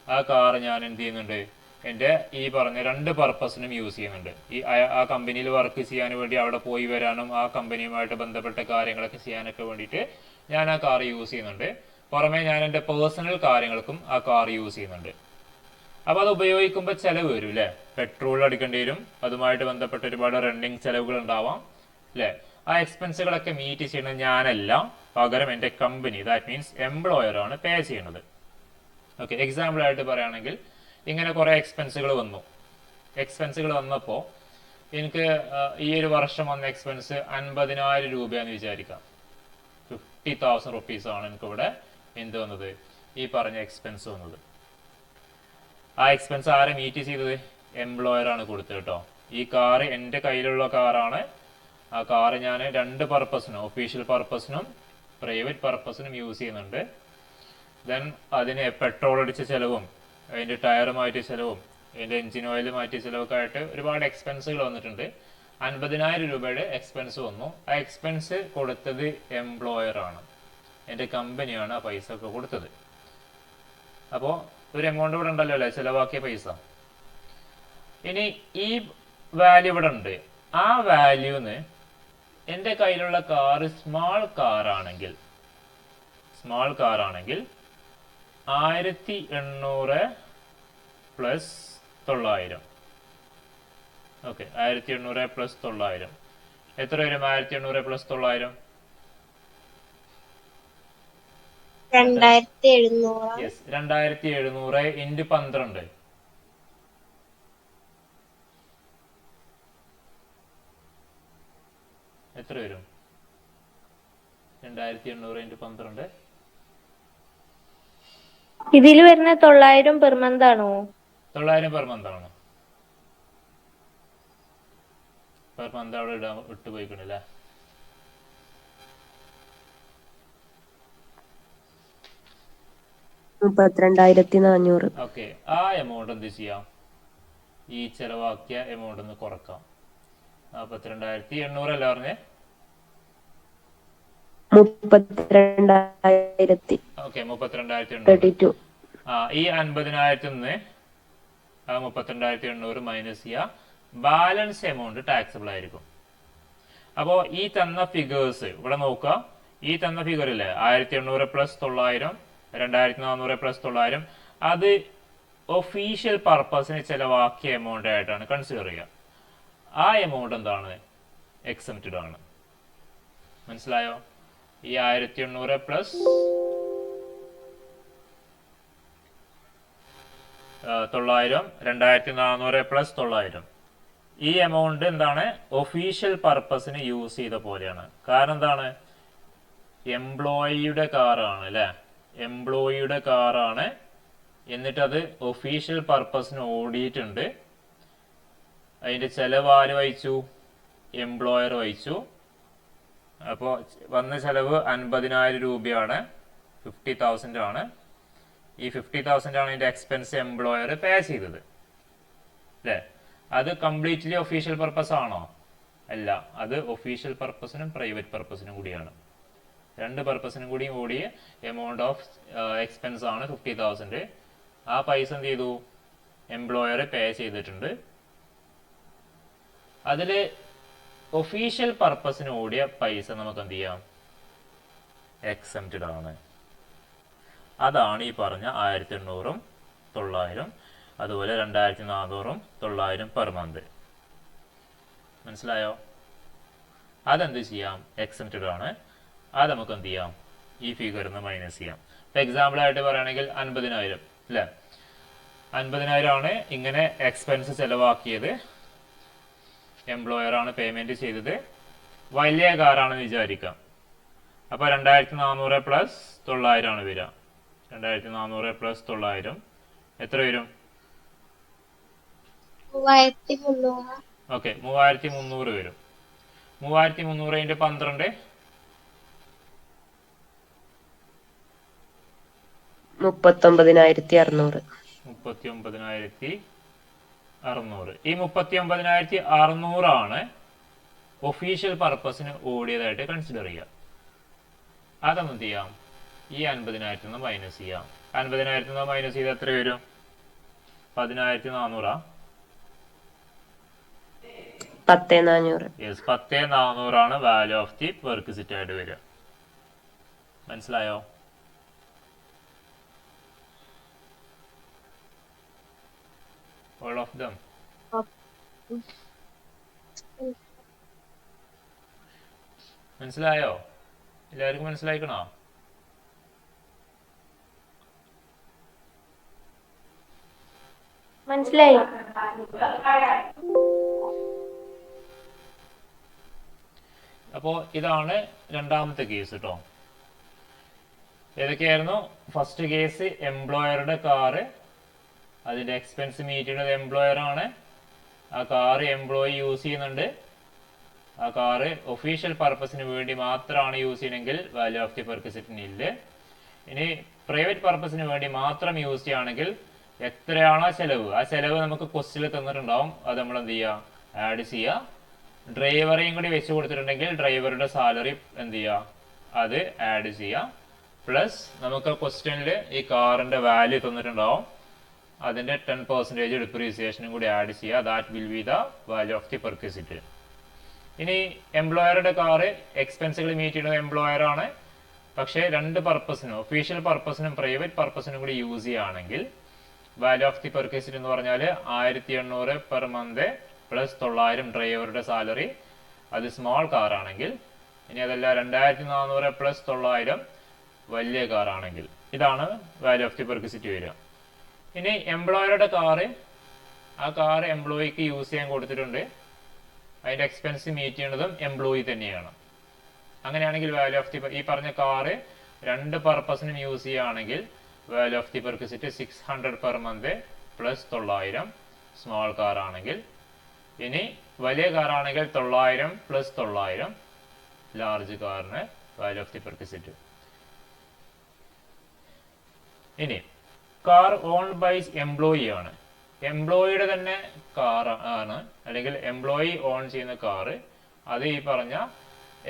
ആ കാറ് ഞാൻ എന്ത് ചെയ്യുന്നുണ്ട്? എൻ്റെ ഈ പറഞ്ഞ 2 പർപ്പസിനും യൂസ് ചെയ്യുന്നുണ്ട്. ആ കമ്പനിയിൽ വർക്ക് ചെയ്യാൻ വേണ്ടി അവിടെ പോയി വരാനും ആ കമ്പനിയുമായിട്ട് ബന്ധപ്പെട്ട കാര്യങ്ങളൊക്കെ ചെയ്യാനൊക്കെ വേണ്ടിയിട്ട് ഞാൻ ആ കാർ യൂസ് ചെയ്യുന്നുണ്ട്. പുറമെ ഞാൻ എൻ്റെ പേഴ്സണൽ കാര്യങ്ങൾക്കും ആ കാർ യൂസ് ചെയ്യുന്നുണ്ട്. അപ്പോൾ അത് ഉപയോഗിക്കുമ്പോൾ ചിലവ് വരും അല്ലേ? പെട്രോൾ അടിക്കേണ്ടി വരും. അതുമായിട്ട് ബന്ധപ്പെട്ട ഒരുപാട് റണ്ണിങ് ചിലവുകൾ ഉണ്ടാവാം അല്ലേ? ആ എക്സ്പെൻസുകളൊക്കെ മീറ്റ് ചെയ്യുന്നത് ഞാനല്ല, പകരം എൻ്റെ കമ്പനി, ദാറ്റ് മീൻസ് എംപ്ലോയർ ആണ് പേ ചെയ്യുന്നത്. ഓക്കെ, എക്സാമ്പിൾ ആയിട്ട് പറയുകയാണെങ്കിൽ ഇങ്ങനെ കുറേ എക്സ്പെൻസുകൾ വന്നപ്പോൾ എനിക്ക് ഈ ഒരു വർഷം വന്ന എക്സ്പെൻസ് 50,000 രൂപയാണെന്ന് വിചാരിക്കാം. 50,000 റുപ്പീസാണ് എനിക്കിവിടെ എന്ത് വന്നത്, ഈ പറഞ്ഞ എക്സ്പെൻസ് വന്നത്. ആ എക്സ്പെൻസ് ആരെ മീറ്റ് ചെയ്തത്? എംപ്ലോയർ ആണ് കൊടുത്തത് കേട്ടോ. ഈ കാറ് എൻ്റെ കയ്യിലുള്ള കാറാണ്. ആ കാറ് ഞാൻ രണ്ട് പർപ്പസിനും, ഒഫീഷ്യൽ പർപ്പസിനും പ്രൈവറ്റ് പർപ്പസിനും യൂസ് ചെയ്യുന്നുണ്ട്. ദെൻ അതിന് പെട്രോൾ അടിച്ച ചിലവും അതിൻ്റെ ടയർ മാറ്റിയ ചിലവും അതിൻ്റെ എൻജിൻ ഓയിൽ മാറ്റിയ ചിലവൊക്കെ ആയിട്ട് ഒരുപാട് എക്സ്പെൻസുകൾ വന്നിട്ടുണ്ട്. 50,000 രൂപയുടെ എക്സ്പെൻസ് വന്നു. ആ എക്സ്പെൻസ് കൊടുത്തത് എംപ്ലോയർ ആണ്, എൻ്റെ കമ്പനിയാണ് ആ പൈസ ഒക്കെ കൊടുത്തത്. അപ്പോൾ ഒരു എമൗണ്ട് ഇവിടെ ഉണ്ടല്ലോ അല്ലേ, ചിലവാക്കിയ പൈസ. ഇനി ഈ വാല്യൂ ഇവിടെ ഉണ്ട്. ആ വാല്യൂന്ന് എൻ്റെ കയ്യിലുള്ള കാറ് സ്മാൾ കാറാണെങ്കിൽ 1800 പ്ലസ് 900. ഓക്കെ, 1800 പ്ലസ് 900 എത്ര വരും? 1800 പ്ലസ് 900 2700. യെസ്, 2700 ഇൻറ്റു 12 എത്ര വരും? 2800 ഇൻറ്റു 12 ഇതിൽ വരുന്ന 900 പെർ മന്ത് ആണോ? 900 പെർ മന്ത് ആണ്. പെർ മന്ത് അവിടെ ഇട്ട് പോയിക്കണില്ലേ? $32,400. ഓക്കെ, ആ എമൗണ്ട് എന്ത് ചെയ്യാം? ഈ ചെലവാക്കിയ എമൗണ്ട് ഒന്ന് കുറക്കാം. 42,800 അല്ല പറഞ്ഞേ? 32,000. ഓക്കെ, 32,800. 32. ഈ 50,000 നിന്ന് 32,800 മൈനസ് ചെയ്യുക. ബാലൻസ് എമൗണ്ട് ടാക്സബിൾ ആയിരിക്കും. അപ്പോൾ ഈ തന്ന ഫിഗേഴ്സ് ഇവിടെ നോക്കുക. ഈ തന്ന ഫിഗർ ഇല്ലേ, 1800 പ്ലസ് 900, 2400 പ്ലസ് 900, അത് ഒഫീഷ്യൽ പർപ്പസിന് ചിലവാക്കിയ എമൗണ്ട് ആയിട്ടാണ് കൺസിഡർ ചെയ്യുക. ആ എമൗണ്ട് എന്താണ്? എക്സംപ്റ്റഡ് ആണ്. മനസ്സിലായോ? ഈ 1800 പ്ലസ് 900, 2400 പ്ലസ് 900, ഈ എമൗണ്ട് എന്താണ്? ഒഫീഷ്യൽ പർപ്പസിന് യൂസ് ചെയ്ത പോലെയാണ്. കാരണം എന്താണ്? എംപ്ലോയിയുടെ കാറാണ് അല്ലേ, എംപ്ലോയിയുടെ കാറാണ്. എന്നിട്ട് അത് ഒഫീഷ്യൽ പർപ്പസിന് ഓടിയിട്ടുണ്ട്. അതിൻ്റെ ചെലവ് ആര് വഹിച്ചു? എംപ്ലോയർ വഹിച്ചു. അപ്പോൾ വന്ന ചെലവ് 50,000 രൂപയാണ്, 50,000 ആണ്. ഈ 50,000 ആണ് ഇതിൻ്റെ എക്സ്പെൻസ് എംപ്ലോയർ പേ ചെയ്തത് അല്ലേ? അത് കംപ്ലീറ്റ്ലി ഒഫീഷ്യൽ പർപ്പസ് ആണോ? അല്ല, അത് ഒഫീഷ്യൽ പർപ്പസിനും പ്രൈവറ്റ് പർപ്പസിനും കൂടിയാണ്. രണ്ട് പർപ്പസിനും കൂടി ഓടിയ എമൗണ്ട് ഓഫ് എക്സ്പെൻസ് ആണ് 50,000. ആ പൈസ എന്ത് ചെയ്തു? എംപ്ലോയർ പേ ചെയ്തിട്ടുണ്ട്. അതിൽ ഒഫീഷ്യൽ പർപ്പസിന് ഓടിയ പൈസ നമുക്ക് എന്ത് ചെയ്യാം? എക്സംപ്റ്റഡ് ആണ്. അതാണ് ഈ പറഞ്ഞ 1800, 900, അതുപോലെ 2400, 900 പെർ മന്ത്. മനസ്സിലായോ? അതെന്ത് ചെയ്യാം? എക്സംപ്റ്റഡ് ആണ്. അത് നമുക്ക് എന്ത് ചെയ്യാം? ഈ ഫിഗറിൽ നിന്ന് മൈനസ് ചെയ്യാം. ഇപ്പം എക്സാമ്പിൾ ആയിട്ട് പറയുകയാണെങ്കിൽ 50,000 അല്ലേ, 50,000 ആണ് ഇങ്ങനെ എക്സ്പെൻസ് ചെലവാക്കിയത്. എംപ്ലോയർ ആണ് പേയ്മെന്റ് ചെയ്തത്. വലിയ കാറാണെന്ന് വിചാരിക്കാം. അപ്പോൾ 2400 പ്ലസ് 900 ആണ് വരിക. 2400 പ്ലസ് 900 എത്ര വരും? 3,300. ഓക്കെ, 3,300 വരും. 3,300 × 12 39,600. 39,600. ഈ 39,600 ആണ് ഒഫീഷ്യൽ പർപ്പസിന് ഓടിയതായിട്ട് കൺസിഡർ ചെയ്യുക. അതൊന്നും ചെയ്യാം? ഈ 50,000 നിന്ന് മൈനസ് ചെയ്യാം. 50,000 നിന്ന് മൈനസ് ചെയ്ത് എത്ര വരും? 10,400. 10,400. യെസ്, 10,400 ആണ് വാല്യൂ ഓഫ് ദി പെർക്വിസിറ്റ് ആയിട്ട് വരിക. മനസ്സിലായോ? All of them. മനസ്സിലായോ? എല്ലാവർക്കും മനസ്സിലായിക്കണോ? മനസ്സിലായി. അപ്പോൾ ഇതാണ് രണ്ടാമത്തെ കേസ് കേട്ടോ. ഏതൊക്കെയായിരുന്നു? ഫസ്റ്റ് കേസ് എംപ്ലോയറുടെ കാറ്, അതിന്റെ എക്സ്പെൻസ് മീറ്റ് ചെയ്യുന്നത് എംപ്ലോയർ ആണ്. ആ കാറ് എംപ്ലോയി യൂസ് ചെയ്യുന്നുണ്ട്. ആ കാറ് ഒഫീഷ്യൽ പർപ്പസിന് വേണ്ടി മാത്രമാണ് യൂസ് ചെയ്യണമെങ്കിൽ വാല്യൂ ഓഫ് ദി പെർക്വിസിറ്റ് ഇല്ല. ഇനി പ്രൈവറ്റ് പർപ്പസിന് വേണ്ടി മാത്രം യൂസ് ചെയ്യുകയാണെങ്കിൽ എത്രയാണോ ചെലവ്, ആ ചെലവ് നമുക്ക് ക്വസ്റ്റിൽ തന്നിട്ടുണ്ടാവും. അത് നമ്മൾ എന്ത് ചെയ്യുക? ആഡ് ചെയ്യുക. ഡ്രൈവറെയും കൂടി വെച്ച് കൊടുത്തിട്ടുണ്ടെങ്കിൽ ഡ്രൈവറുടെ സാലറി എന്ത് ചെയ്യുക? അത് ആഡ് ചെയ്യുക. പ്ലസ് നമുക്ക് ക്വസ്റ്റ്യനിൽ ഈ കാറിന്റെ വാല്യൂ തന്നിട്ടുണ്ടാവും, അതിന്റെ 10% ഡിപ്രീസിയേഷനും കൂടി ആഡ് ചെയ്യുക. That will be the value of the perquisite. ഇനി എംപ്ലോയറുടെ കാറ് എക്സ്പെൻസുകൾ മീറ്റ് ചെയ്യുന്നത് എംപ്ലോയർ ആണ്. പക്ഷേ രണ്ട് പർപ്പസിനും, ഒഫീഷ്യൽ പർപ്പസിനും പ്രൈവറ്റ് പർപ്പസിനും കൂടി യൂസ് ചെയ്യുകയാണെങ്കിൽ വാല്യൂ ഓഫ് ദി പെർക്വിസിറ്റ് എന്ന് പറഞ്ഞാൽ 1800 പെർ മന്ത് പ്ലസ് 900 ഡ്രൈവറുടെ സാലറി, അത് സ്മോൾ കാർ ആണെങ്കിൽ. ഇനി അതല്ല 2400 പ്ലസ് 900 വലിയ കാർ ആണെങ്കിൽ. ഇതാണ് വാല്യൂ ഓഫ് ദി പെർക്വിസിറ്റ് വരിക. ഇനി എംപ്ലോയറുടെ കാറ്, ആ കാർ എംപ്ലോയിക്ക് യൂസ് ചെയ്യാൻ കൊടുത്തിട്ടുണ്ട്, അതിന്റെ എക്സ്പെൻസ് മീറ്റ് ചെയ്യുന്നതും എംപ്ലോയി തന്നെയാണ്. അങ്ങനെയാണെങ്കിൽ വാല്യൂ ഓഫ് ദി, ഈ പറഞ്ഞ കാറ് രണ്ട് പർപ്പസിനും യൂസ് ചെയ്യുകയാണെങ്കിൽ value of the perquisite 600 per month plus 900 small car ആണെങ്കിൽ. ഇനി വലിയ കാർ ആണെങ്കിൽ 900 പ്ലസ് 900 ലാർജ് കാറിന് വാല്യൂ ഓഫ് ദി പെർക്വിസിറ്റ്. ഇനി കാർ ഓൺഡ് ബൈ എംപ്ലോയി ആണ്, എംപ്ലോയിയുടെ തന്നെ കാർ ആണ്, അല്ലെങ്കിൽ എംപ്ലോയി ഓൺ ചെയ്യുന്ന കാറ്, അത് ഈ പറഞ്ഞ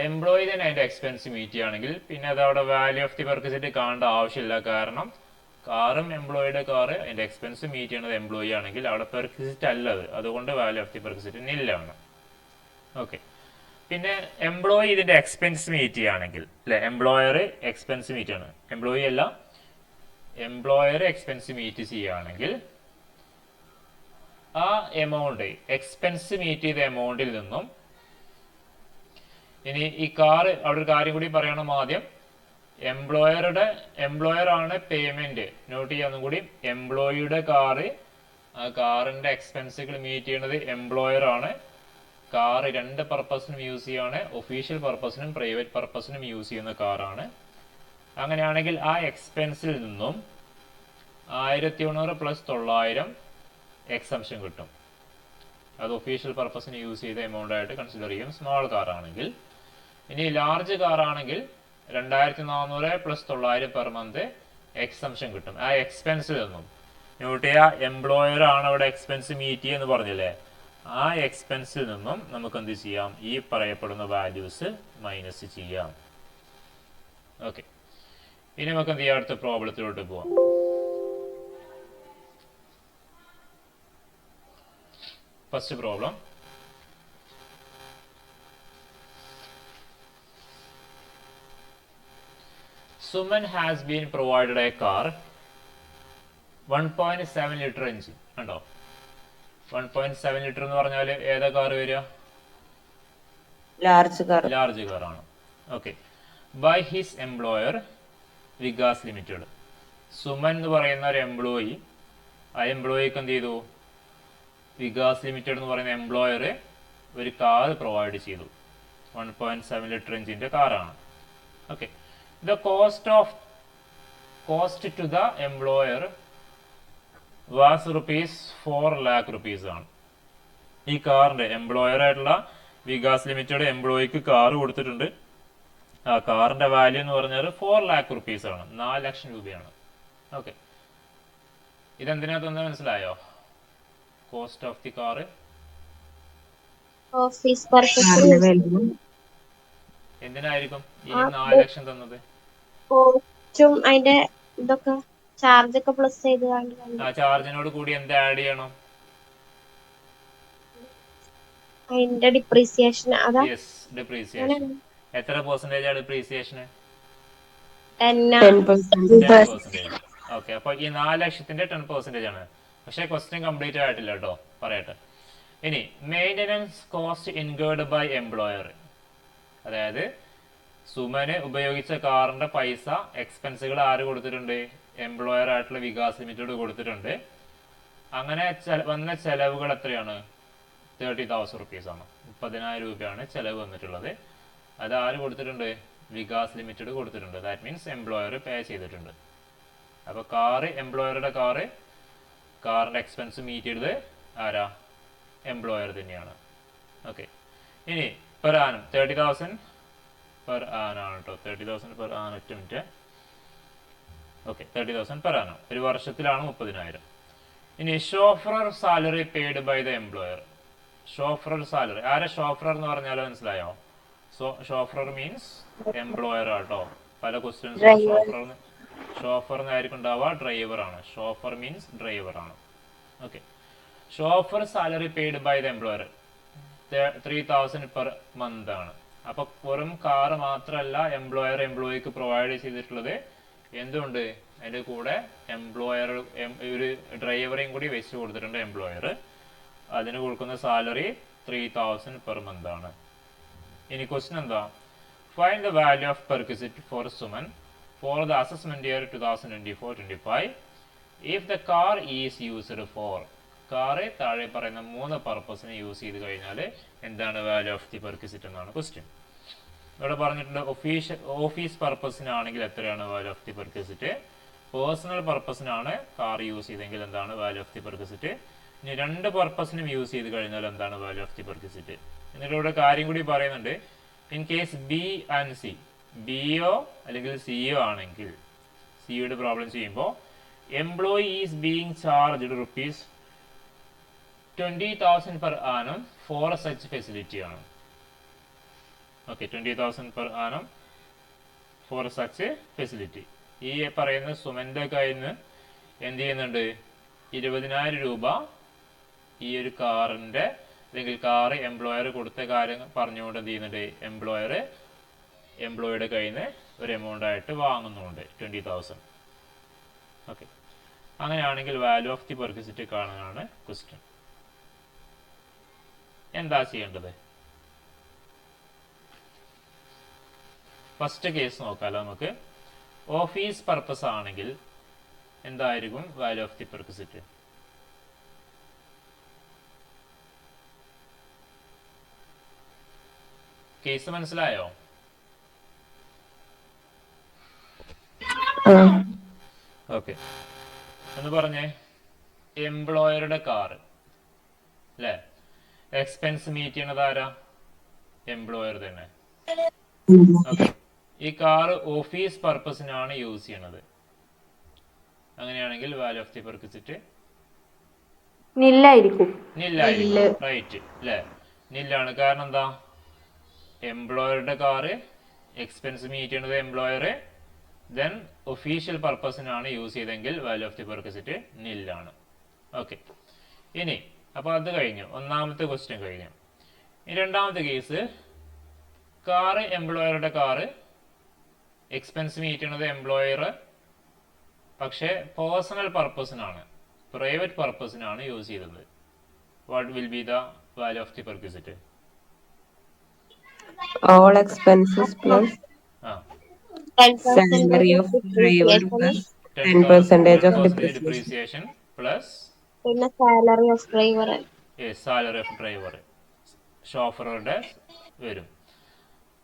എംപ്ലോയി തന്നെ അതിന്റെ എക്സ്പെൻസ് മീറ്റ് ചെയ്യുകയാണെങ്കിൽ പിന്നെ അത് അവിടെ വാല്യൂ ഓഫ് ദി പെർക്വിസിറ്റ് കാണേണ്ട ആവശ്യമില്ല. കാരണം കാറും എംപ്ലോയിയുടെ കാറ് അതിന്റെ എക്സ്പെൻസ് മീറ്റ് ചെയ്യുന്നത് എംപ്ലോയി ആണെങ്കിൽ അവിടെ പെർക്വിസിറ്റ് അല്ലത്, അതുകൊണ്ട് വാല്യൂ ഓഫ് ദി പെർക്വിസിറ്റ് നില്ലാണ്. ഓക്കെ. പിന്നെ എംപ്ലോയി ഇതിന്റെ എക്സ്പെൻസ് മീറ്റ് ചെയ്യുകയാണെങ്കിൽ, അല്ലെ, എംപ്ലോയർ എക്സ്പെൻസ് മീറ്റ് ആണ്, എംപ്ലോയി അല്ല, എംപ്ലോയർ എക്സ്പെൻസ് മീറ്റ് ചെയ്യുകയാണെങ്കിൽ ആ എമൗണ്ട്, എക്സ്പെൻസ് മീറ്റ് ചെയ്ത എമൗണ്ടിൽ നിന്നും, ഇനി ഈ കാർ, അവിടെ ഒരു കാര്യം കൂടി പറയണം ആദ്യം, എംപ്ലോയർ ആണ് പേയ്മെന്റ്, നോട്ട് ചെയ്യാന്നും കൂടി, എംപ്ലോയിയുടെ കാറ്, ആ കാറിന്റെ എക്സ്പെൻസുകൾ മീറ്റ് ചെയ്യുന്നത് എംപ്ലോയർ ആണ്. കാർ രണ്ട് പർപ്പസിനും യൂസ് ചെയ്യാണ്, ഒഫീഷ്യൽ പർപ്പസിനും പ്രൈവറ്റ് പർപ്പസിനും യൂസ് ചെയ്യുന്ന കാറാണ്. അങ്ങനെയാണെങ്കിൽ ആ എക്സ്പെൻസിൽ നിന്നും 1800 പ്ലസ് 900 എക്സംഷൻ കിട്ടും. അത് ഒഫീഷ്യൽ പർപ്പസിന് യൂസ് ചെയ്ത എമൗണ്ട് ആയിട്ട് കൺസിഡർ ചെയ്യും സ്മോൾ കാർ ആണെങ്കിൽ. ഇനി ലാർജ് കാർ ആണെങ്കിൽ 2400 പ്ലസ് 900 പെർ മന്ത് എക്സംഷൻ കിട്ടും. ആ എക്സ്പെൻസിൽ നിന്നും, നോട്ട് ചെയ്യുക, എംപ്ലോയർ ആണ് അവിടെ എക്സ്പെൻസ് മീറ്റ് ചെയ്യുമെന്ന് പറഞ്ഞില്ലേ, ആ എക്സ്പെൻസിൽ നിന്നും നമുക്ക് എന്ത് ചെയ്യാം? ഈ പറയപ്പെടുന്ന വാല്യൂസ് മൈനസ് ചെയ്യാം. ഓക്കെ. ഇനി നമുക്ക് എന്ത് ചെയ്യാം? അടുത്ത പ്രോബ്ലത്തിലോട്ട് പോവാം. First problem, Suman has been provided a car 1.7 litre engine. കണ്ടോ, 1.7 ലിറ്റർ എന്ന് പറഞ്ഞാൽ ഏതാ കാർ വരിക? Large car. ലാർജ് കാർ ആണ്. Okay. By his employer Vikas Limited. Suman എന്ന് പറയുന്ന ഒരു എംപ്ലോയി, ആ എംപ്ലോയിക്ക് എന്ത് ചെയ്തു? വികാസ് ലിമിറ്റഡ് എന്ന് പറയുന്ന എംപ്ലോയർ ഒരു കാർ പ്രൊവൈഡ് ചെയ്തു, 1.7 ലിറ്റർ എഞ്ചിന്റെ കാറാണ്. Okay. The cost to the employer was ₹4 lakh ആണ്. ഈ കാറിന്റെ, എംപ്ലോയർ ആയിട്ടുള്ള വികാസ് ലിമിറ്റഡ് എംപ്ലോയിക്ക് കാർ കൊടുത്തിട്ടുണ്ട്. ആ കാറിന്റെ വാല്യൂ എന്ന് പറഞ്ഞാൽ 4 lakh ആണ്, 4 ലക്ഷം രൂപയാണ്. ഓക്കെ. ഇതെന്തിനാ തന്നെ മനസ്സിലായോ? Cost of the car office purpose എന്തിനായിരിക്കും ഈ 4 ലക്ഷം തന്നത്? കോസ്റ്റും അതിന്റെ ഇതൊക്കെ ചാർജ് ഒക്കെ പ്ലസ് ചെയ്ത് ആ ചാർജിനോട് കൂടി എന്ത് ആഡ് ചെയ്യണം? അതിന്റെ ഡിപ്രീസിയേഷൻ. അതാ യെസ്, ഡിപ്രീസിയേഷൻ. എത്ര പെർസെന്റേജ് ആണ് ഡിപ്രീസിയേഷൻ? 10%. ഓക്കെ. അപ്പൊ ഈ 4 ലക്ഷത്തിന്റെ 10% ആണ്. പക്ഷെ ക്വസ്റ്റ്യൻ കംപ്ലീറ്റ് ആയിട്ടില്ല കേട്ടോ, പറയട്ടെ. ഇനി maintenance cost incurred by employer, അതായത് സുമന് ഉപയോഗിച്ച കാറിന്റെ പൈസ എക്സ്പെൻസുകൾ ആര് കൊടുത്തിട്ടുണ്ട്? എംപ്ലോയർ ആയിട്ടുള്ള വികാസ് ലിമിറ്റഡ് കൊടുത്തിട്ടുണ്ട്. അങ്ങനെ വന്ന ചെലവുകൾ എത്രയാണ്? 30,000 റുപ്പീസ് ആണ്. 30,000 രൂപയാണ് ചെലവ് വന്നിട്ടുള്ളത്. അത് ആര് കൊടുത്തിട്ടുണ്ട്? വികാസ് ലിമിറ്റഡ് കൊടുത്തിട്ടുണ്ട്. ദാറ്റ് മീൻസ് എംപ്ലോയർ പേ ചെയ്തിട്ടുണ്ട്. അപ്പോൾ എംപ്ലോയറുടെ കാറിന്റെ എക്സ്പെൻസ് മീറ്റ് ചെയ്തത് ആരാ? എംപ്ലോയർ തന്നെയാണ്. ഓക്കെ. ഇനി പെർ ആനം 30,000 പെർ ആനാണ് കേട്ടോ. 30,000 per annum. 8 minute. Okay, 30,000 per annum. ഒരു വർഷത്തിലാണ് 30,000. ഇനി chauffeur salary paid by the employer. Chauffeur salary ആരെ? ഷോഫറർ എന്ന് പറഞ്ഞാലോ മനസ്സിലായോ? ഷോഫറർ മീൻസ് എംപ്ലോയർ ആട്ടോ. പല ക്വസ്റ്റ്യൻസും ഷോഫർ എന്നായിരിക്കും ഉണ്ടാവുക, ഡ്രൈവർ ആണ്. ഷോഫർ മീൻസ് ഡ്രൈവർ ആണ്. Okay. Chauffeur salary paid by the employer 3,000 per month ആണ്. അപ്പൊ വെറും കാർ മാത്രമല്ല എംപ്ലോയർ എംപ്ലോയിക്ക് പ്രൊവൈഡ് ചെയ്തിട്ടുള്ളത്. എന്തുകൊണ്ട്? അതിന്റെ കൂടെ എംപ്ലോയർ ഒരു ഡ്രൈവറെയും കൂടി വെച്ച് കൊടുത്തിട്ടുണ്ട് എംപ്ലോയർ. അതിന് കൊടുക്കുന്ന സാലറി 3,000 പെർ മന്ത് ആണ്. ഇനി ക്വസ്റ്റ്യൻ എന്താ? Find the value of perquisite for Suman for the assessment year 2024-25 if the car is used for. Car താഴെ പറയുന്ന 3 പർപ്പസിന് യൂസ് ചെയ്ത് കഴിഞ്ഞാൽ എന്താണ് വാല്യൂ ഓഫ് ദി പെർക്വിസിറ്റ് എന്നാണ് ക്വസ്റ്റ്യൻ. ഇവിടെ പറഞ്ഞിട്ടുണ്ട് ഓഫീസ് പർപ്പസിനാണെങ്കിൽ എത്രയാണ് value of the perquisite. Personal പർപ്പസിനാണ് കാർ യൂസ് ചെയ്തെങ്കിൽ എന്താണ് വാല്യൂ ഓഫ് ദി പെർക്വിസിറ്റ്. ഇനി 2 പർപ്പസിനും യൂസ് ചെയ്ത് കഴിഞ്ഞാൽ എന്താണ് വാല്യൂ ഓഫ് ദി പെർക്വിസിറ്റ്. എന്നിട്ട് ഇവിടെ കാര്യം കൂടി പറയുന്നുണ്ട്. In case B and C, ബിയോ അല്ലെങ്കിൽ സിയോ ആണെങ്കിൽ, സിയുടെ പ്രോബ്ലം ചെയ്യുമ്പോൾ employee is being charged rupees 20,000 per annum for such facility ആണ്. Okay, 20,000 per annum for such facility. ഈ പറയുന്ന സുമന്റെ കയ്യിൽ നിന്ന് എന്ത് ചെയ്യുന്നുണ്ട്? 20,000 രൂപ ഈ ഒരു കാറിന്റെ അല്ലെങ്കിൽ കാറ് എംപ്ലോയർ കൊടുത്ത കാര്യം പറഞ്ഞുകൊണ്ട് എന്ത് ചെയ്യുന്നുണ്ട്? എംപ്ലോയിയുടെ കയ്യിൽ നിന്ന് ഒരു എമൗണ്ട് ആയിട്ട് വാങ്ങുന്നുണ്ട് 20,000. ഓക്കെ. അങ്ങനെയാണെങ്കിൽ വാല്യൂ ഓഫ് ദി പെർക്വിസിറ്റ് കാണാനാണ് ക്വസ്റ്റ്യൻ. എന്താ ചെയ്യേണ്ടത്? ഫസ്റ്റ് കേസ് നോക്കാലോ നമുക്ക്. ഓഫീസ് പർപ്പസ് ആണെങ്കിൽ എന്തായിരിക്കും value of the perquisite? Case മനസ്സിലായോ? ഓക്കെ, എന്ന് പറഞ്ഞേ. എംപ്ലോയറുടെ കാറ് അല്ലേ? എക്സ്പെൻസ് മീറ്റ് ചെയ്യണത് ആരാ? എംപ്ലോയർ തന്നെ. ഓക്കെ. ഈ കാറ് ഓഫീസ് പർപ്പസിനാണ് യൂസ് ചെയ്യണത്. അങ്ങനെയാണെങ്കിൽ വാല്യൂ ഓഫ് ദി പെർക്വിസിറ്റ് നില്ലായിരിക്കും. റൈറ്റ് അല്ലേ? നില്ലാണ്. കാരണം എന്താ? എംപ്ലോയറുടെ കാറ് എക്സ്പെൻസ് മീറ്റ് ചെയ്യണത് എംപ്ലോയർ, ദെൻ ഒഫീഷ്യൽ പർപ്പസിനാണ് യൂസ് ചെയ്തെങ്കിൽ വാല്യൂ ഓഫ് ദി പെർക്വിസിറ്റ് നില്ലാണ്. ഓക്കെ. ഇനി അപ്പോൾ അത് കഴിഞ്ഞു. ഒന്നാമത്തെ ക്വസ്റ്റ്യൻ കഴിഞ്ഞു. ഇനി രണ്ടാമത്തെ കേസ്, കാറ് എംപ്ലോയറുടെ കാറ് എക്സ്പെൻസ് മീറ്റ് ചെയ്യണത് എംപ്ലോയർ, പക്ഷേ പേഴ്സണൽ പർപ്പസിനാണ്, പ്രൈവറ്റ് പർപ്പസിനാണ് യൂസ് ചെയ്തത്. What will be the value of the perquisite? All expenses plus salary of driver plus 10% of depreciation plus പിന്നെ salary of driver. Salary of driver ഷോഫറുടെ വരും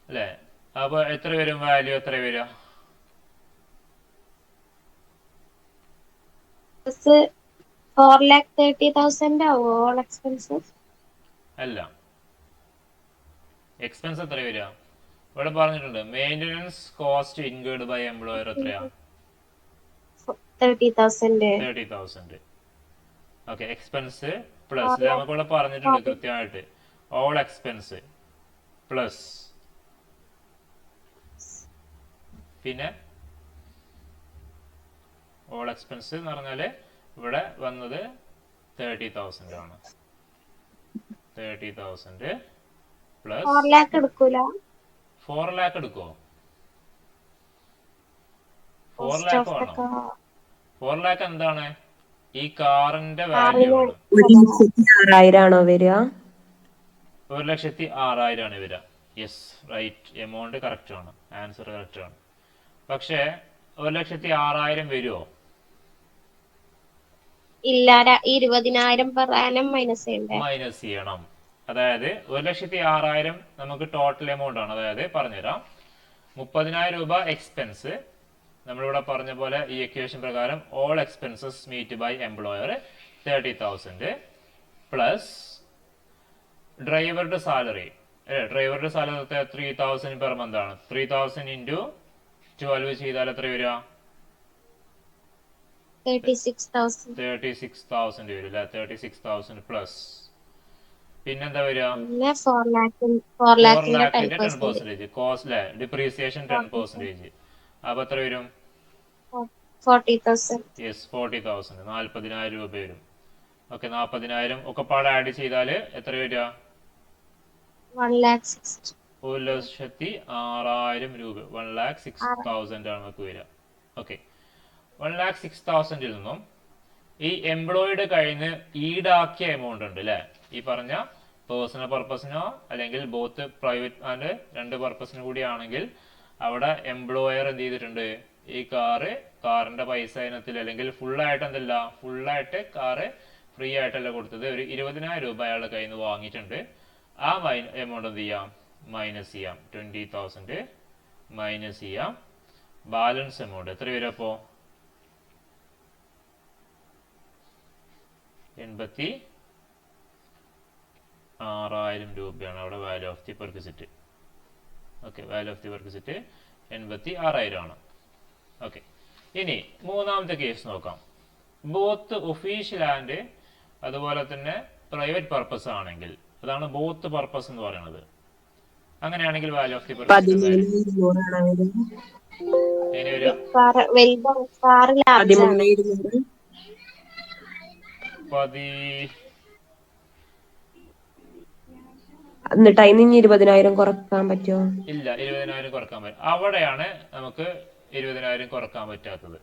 അല്ലേ? അപ്പോൾ എത്ര വരും? വാല്യൂ എത്ര വരിക? 4,30,000 ആവോ ഓൾ എക്സ്പെൻസസ്? അല്ല, എക്സ്പെൻസ് എത്ര വരിക? ഇവിടെ പറഞ്ഞിട്ടുണ്ട് maintenance cost incurred by employer എത്രയാ? 30,000. ഓക്കെ. എക്സ്പെൻസ് പ്ലസ് നമുക്ക് ഇവിടെ പറഞ്ഞിട്ടുണ്ട് കൃത്യമായിട്ട്. ഓൾ എക്സ്പെൻസ് പ്ലസ് പിന്നെ ഓൾ എക്സ്പെൻസ് എന്ന് പറഞ്ഞാല് ഇവിടെ വന്നത് 30,000 ആണ്. 30,000 പ്ലസ് 4 lakh എടുക്കൂല? 4 lakh എടുക്കുമോ? 4 lakh ആണോ? 4 lakh എന്താണ്? ഈ കാറിന്റെ വാല്യൂ ആണ്. 1,06,000 ആണോ വരിക? 1,06,000 ആണ് വരിക. യെസ് റൈറ്റ്, എമൗണ്ട് കറക്റ്റ് ആണ്, ആൻസർ കറക്റ്റ് ആണ്. പക്ഷേ 1,06,000 വരുമോ? ഇല്ല 20,000 പെർ ആനം മൈനസ് ചെയ്യണ്ടേ? മൈനസ് ചെയ്യണം. അതായത് 1,06,000 നമുക്ക് ടോട്ടൽ എമൗണ്ട് ആണ്. അതായത് പറഞ്ഞുതരാം, 30,000 രൂപ എക്സ്പെൻസ്, നമ്മളിവിടെ പറഞ്ഞ പോലെ ഈ ഇക്വേഷൻ പ്രകാരം all expenses meet by employer 30,000 plus ഡ്രൈവറുടെ സാലറി. ഡ്രൈവറുടെ സാലറി 3,000 പെർ മന്ത് ആണ്. 3,000 ഇൻറ്റു 12 ചെയ്താൽ എത്ര വരിക? 36,000 വരും അല്ലെ. 36,000 പ്ലസ് പിന്നെന്താ വരിക? പിന്നെ 4 4 ലാഖിന്റെ ലാഖിന്റെ 10%. 10% കോസ്റ്റ് അല്ലെ, ഡിപ്രീസിയേഷൻ 10%. അപ്പൊ എത്ര വരും? 40,000. യെസ് 40,000, 40,000 രൂപ വരും. ഓക്കെ, 40,000 ഒക്കെ പാടെ ആഡ് ചെയ്താൽ എത്ര വരിക? 1,60,000. 1,06,000 രൂപ, 1,06,000 ആണ് നമുക്ക് വരിക. ഓക്കെ, 1,06,000 നിന്നും ഈ എംപ്ലോയിയുടെ കയ്യിൽ നിന്ന് ഈടാക്കിയ എമൗണ്ട് ഉണ്ട് അല്ലെ, ഈ പറഞ്ഞ പേഴ്സണൽ പർപ്പസിനോ അല്ലെങ്കിൽ ബോത്ത് പ്രൈവറ്റ് ആൻഡ് രണ്ട് പർപ്പസിനും കൂടി ആണെങ്കിൽ അവിടെ എംപ്ലോയർ എന്ത് ചെയ്തിട്ടുണ്ട്? ഈ കാറിന്റെ പൈസ ഇനത്തിൽ അല്ലെങ്കിൽ ഫുള്ളായിട്ട് എന്തല്ല, ഫുള്ളായിട്ട് കാറ് ഫ്രീ ആയിട്ടല്ല കൊടുത്തത്, ഒരു 20,000 രൂപ അയാളുടെ കയ്യിൽ നിന്ന് വാങ്ങിയിട്ടുണ്ട്. ആ എമൗണ്ട് എന്ത് ചെയ്യാം? മൈനസ് ചെയ്യാം. 20,000 മൈനസ് ചെയ്യാം. ബാലൻസ് എമൗണ്ട് എത്ര വരും? അപ്പോ 86,000 രൂപയാണ് അവിടെ value of the perquisite. Okay, value of the perquisite 86,000 ആണ്. ഓക്കെ, ഇനി മൂന്നാമത്തെ കേസ് നോക്കാം. ബോത്ത് ഒഫീഷ്യൽ ആൻഡ് അതുപോലെ തന്നെ പ്രൈവറ്റ് പർപ്പസ് ആണെങ്കിൽ, അതാണ് ബോത്ത് പർപ്പസ് എന്ന് പറയുന്നത്. അങ്ങനെയാണെങ്കിൽ വാല്യൂ ഓഫ് ദി പെർക്വിസിറ്റ് എങ്ങനെ വരിക? കാർ ലാർജ് ആണ്. 13,200. എന്നിട്ട് അതിന് ഇനി 20,000 കുറക്കാൻ പറ്റുമോ? ഇല്ല, 20,000 കുറക്കാൻ പറ്റും. അവിടെയാണ് നമുക്ക് 20,000 കുറക്കാൻ പറ്റാത്തത്.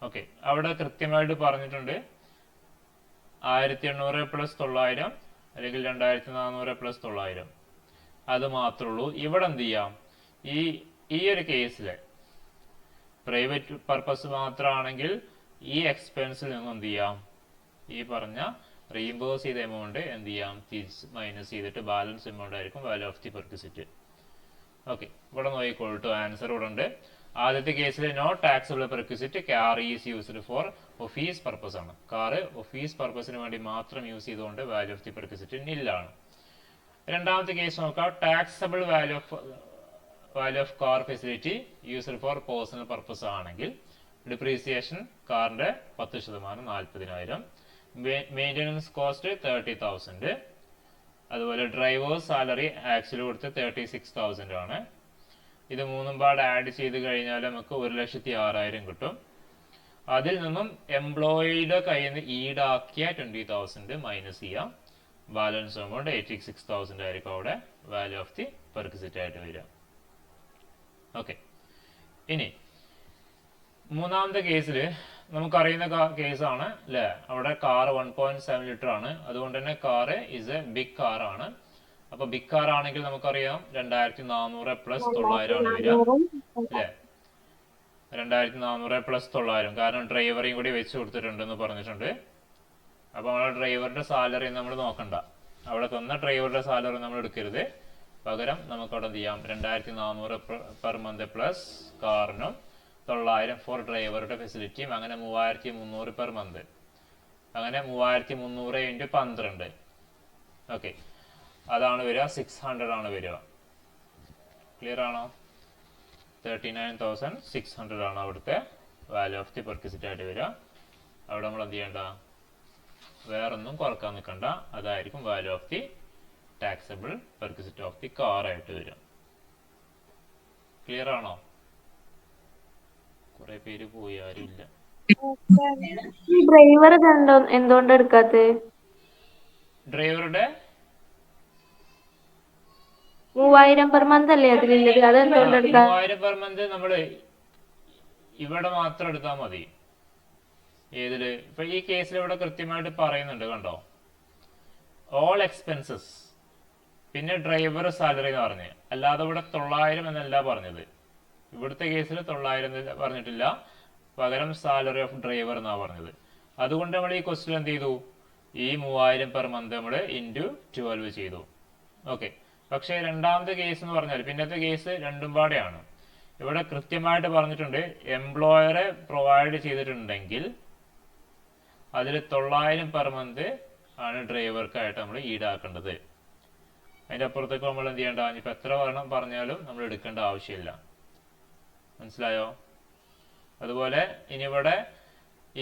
ഓക്കെ, അവിടെ കൃത്യമായിട്ട് പറഞ്ഞിട്ടുണ്ട് 1,800 പ്ലസ് 900 അല്ലെങ്കിൽ 2,400 പ്ലസ് 900, അത് മാത്രമേ ഉള്ളൂ. ഇവിടെ എന്ത് ചെയ്യാം? ഈ ഒരു കേസിൽ പ്രൈവറ്റ് പർപ്പസ് മാത്രമാണെങ്കിൽ ഈ എക്സ്പെൻസിൽ നിന്നും എന്ത് ചെയ്യാം? ഈ പറഞ്ഞ റീഇംബേഴ്സ് ചെയ്ത എമൗണ്ട് എന്ത് ചെയ്യാം? തിരിച്ച് മൈനസ് ചെയ്തിട്ട് ബാലൻസ് എമൗണ്ട് ആയിരിക്കും value of the perquisite. Okay, ഇവിടെ നോക്കിക്കോളൂ, ആൻസർ ഇവിടെ ഉണ്ട്. ആദ്യത്തെ കേസിൽ no taxable perquisite car is used for office purpose ആണ്. കാറ് ഓഫീസ് പർപ്പസിന് വേണ്ടി മാത്രം യൂസ് ചെയ്തുകൊണ്ട് വാല്യൂ ഓഫ് ദി പെർക്വിസിറ്റ് നില്ലാണ്. രണ്ടാമത്തെ കേസ് നോക്കാം. Taxable value of car facility used for personal purpose ആണെങ്കിൽ ഡിപ്രീസിയേഷൻ കാറിന്റെ 10%, 40,000. Maintenance cost 30,000. അതുപോലെ ഡ്രൈവേഴ്സ് സാലറി ആക്ച്വലി കൊടുത്ത് 36,000 ആണ്. ഇത് മൂന്നും പാട് ആഡ് ചെയ്ത് കഴിഞ്ഞാൽ നമുക്ക് 1,06,000 കിട്ടും. അതിൽ നിന്നും എംപ്ലോയിയുടെ കയ്യിൽ നിന്ന് ഈടാക്കിയ 20,000 മൈനസ് ചെയ്യാം. ബാലൻസ് എമൗണ്ട് 86,000 ആയിരിക്കും അവിടെ വാല്യൂ ഓഫ് ദി പെർക്വിസിറ്റ് ആയിട്ട് വരിക. ഓക്കെ, ഇനി മൂന്നാമത്തെ കേസിൽ നമുക്കറിയുന്ന കേസാണ് അല്ലേ. അവിടെ കാർ 1.7 ലിറ്റർ ആണ്. അതുകൊണ്ട് തന്നെ car is a big car ആണ്. അപ്പൊ ബിഗ് കാർ ആണെങ്കിൽ നമുക്കറിയാം 2,400 പ്ലസ് 900 ആണ് വരിക അല്ലേ. 2,400 പ്ലസ് 900, കാരണം ഡ്രൈവറേയും കൂടി വെച്ച് കൊടുത്തിട്ടുണ്ടെന്ന് പറഞ്ഞിട്ടുണ്ട്. അപ്പൊ നമ്മുടെ ഡ്രൈവറുടെ സാലറി നമ്മൾ നോക്കണ്ട, അവിടെ തന്ന ഡ്രൈവറുടെ സാലറി നമ്മൾ എടുക്കരുത്. പകരം നമുക്ക് അവിടെ എന്ത് ചെയ്യാം? 2,400 പെർ മന്ത് പ്ലസ് കാറിനും 900 ഫോർ ഡ്രൈവറുടെ ഫെസിലിറ്റിയും, അങ്ങനെ 3,300 പെർ മന്ത്. അങ്ങനെ 3,300 ഇൻറ്റു 12. ഓക്കെ, അതാണ് വരിക. 600 ആണ് വരിക. ക്ലിയർ ആണോ? 39,600 ആണ് അവിടുത്തെ വാല്യൂ ഓഫ് ദി പെർക്വിസിറ്റ് ആയിട്ട് വരിക. അവിടെ നമ്മൾ എന്ത് ചെയ്യണ്ട? വേറൊന്നും കുറക്കാൻ നിൽക്കണ്ട. അതായിരിക്കും value of the taxable perquisite of the car ആയിട്ട് വരിക. ക്ലിയർ ആണോ? കുറെ പേര് പോയി, ആരും ഇല്ല. ഡ്രൈവർ എന്തുകൊണ്ട് എടുക്കാത്തത്? ഡ്രൈവറുടെ 3,000 പെർ മന്ത് അല്ലേ അതിലുള്ളത്, അത് എന്തുകൊണ്ട് എടുക്കാം? 3,000 പെർ മന്ത് നമ്മള് ഇവിടെ മാത്രം എടുത്താൽ മതി. ഏതില്? ഇപ്പൊ ഈ കേസിൽ ഇവിടെ കൃത്യമായിട്ട് പറയുന്നുണ്ട്, കണ്ടോ? ഓൾ എക്സ്പെൻസസ് പിന്നെ ഡ്രൈവർ സാലറി എന്ന് പറഞ്ഞ്, അല്ലാതെ ഇവിടെ 900 എന്നല്ല പറഞ്ഞത്. ഇവിടുത്തെ കേസിൽ 900 എന്ന് പറഞ്ഞിട്ടില്ല, പകരം സാലറി ഓഫ് ഡ്രൈവർ എന്നാണ് പറഞ്ഞത്. അതുകൊണ്ട് നമ്മൾ ഈ ക്വസ്റ്റ്യൻ എന്ത് ചെയ്തു, ഈ 3000 പെർ മന്ത് നമ്മൾ ഇൻറ്റു 12 ചെയ്തു. ഓക്കെ. പക്ഷേ രണ്ടാമത്തെ കേസ് എന്ന് പറഞ്ഞാൽ, പിന്നത്തെ കേസ് രണ്ടും പാടെയാണ്. ഇവിടെ കൃത്യമായിട്ട് പറഞ്ഞിട്ടുണ്ട്, എംപ്ലോയറെ പ്രൊവൈഡ് ചെയ്തിട്ടുണ്ടെങ്കിൽ അതിൽ 900 പെർ മന്ത് ആണ് ഡ്രൈവർക്കായിട്ട് നമ്മൾ ഈടാക്കേണ്ടത്. അതിൻ്റെ അപ്പുറത്തേക്ക് നമ്മൾ എന്ത് ചെയ്യേണ്ട, ഇനിയിപ്പോൾ എത്ര പറഞ്ഞാലും നമ്മൾ എടുക്കേണ്ട ആവശ്യമില്ല. മനസ്സിലായോ? അതുപോലെ ഇനി ഇവിടെ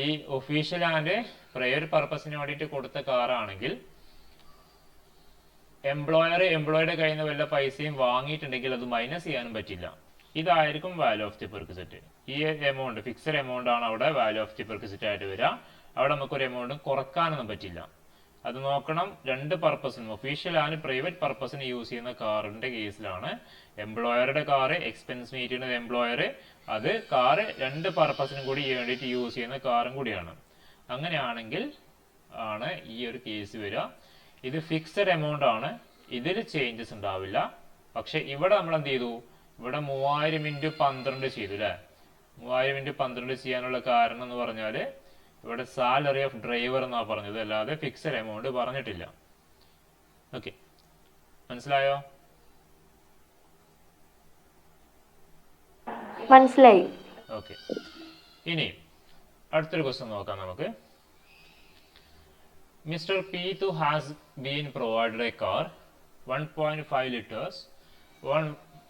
ഈ ഒഫീഷ്യൽ ആൻഡ് പ്രൈവറ്റ് പർപ്പസിന് വേണ്ടിയിട്ട് കൊടുത്ത കാറാണെങ്കിൽ എംപ്ലോയറുടെ കയ്യിൽ നിന്ന് വല്ല പൈസയും വാങ്ങിയിട്ടുണ്ടെങ്കിൽ അത് മൈനസ് ചെയ്യാനും പറ്റില്ല. ഇതായിരിക്കും വാല്യൂ ഓഫ് ദി പെർക്വിസിറ്റ്. ഈ എമൗണ്ട് ഫിക്സഡ് എമൗണ്ട് ആണ് അവിടെ വാല്യൂ ഓഫ് ദി പെർക്വിസിറ്റ് ആയിട്ട് വരിക. അവിടെ നമുക്കൊരു എമൗണ്ട് കുറക്കാനൊന്നും പറ്റില്ല. അത് നോക്കണം, രണ്ട് പർപ്പസിനും ഒഫീഷ്യൽ ആൻഡ് പ്രൈവറ്റ് പർപ്പസിന് യൂസ് ചെയ്യുന്ന കാറിന്റെ കേസിലാണ് എംപ്ലോയറുടെ കാറ് എക്സ്പെൻസ് മീറ്റ് ചെയ്യുന്നത് എംപ്ലോയർ, അത് കാറ് രണ്ട് പർപ്പസിനും കൂടി വേണ്ടിയിട്ട് യൂസ് ചെയ്യുന്ന കാറും കൂടിയാണ്. അങ്ങനെയാണെങ്കിൽ ആണ് ഈ ഒരു കേസ് വരിക. ഇത് ഫിക്സഡ് എമൗണ്ട് ആണ്, ഇതിൽ ചേഞ്ചസ് ഉണ്ടാവില്ല. പക്ഷെ ഇവിടെ നമ്മൾ എന്ത് ചെയ്തു, ഇവിടെ 3000 × 12 ചെയ്തു അല്ലേ. 3000 × 12 ചെയ്യാനുള്ള കാരണം എന്ന് പറഞ്ഞാൽ ഇവിടെ സാലറി ഓഫ് ഡ്രൈവർ എന്നാണ് പറഞ്ഞത്, അല്ലാതെ ഫിക്സഡ് എമൗണ്ട് പറഞ്ഞിട്ടില്ല. ഓക്കെ, മനസ്സിലായോ? മനസ്സിലായി. ഓക്കെ, ഇനി അടുത്തൊരു ക്വസ്റ്റ്യൻ നോക്കാം നമുക്ക്. Mr. P2 has been provided a car 1.5 liters on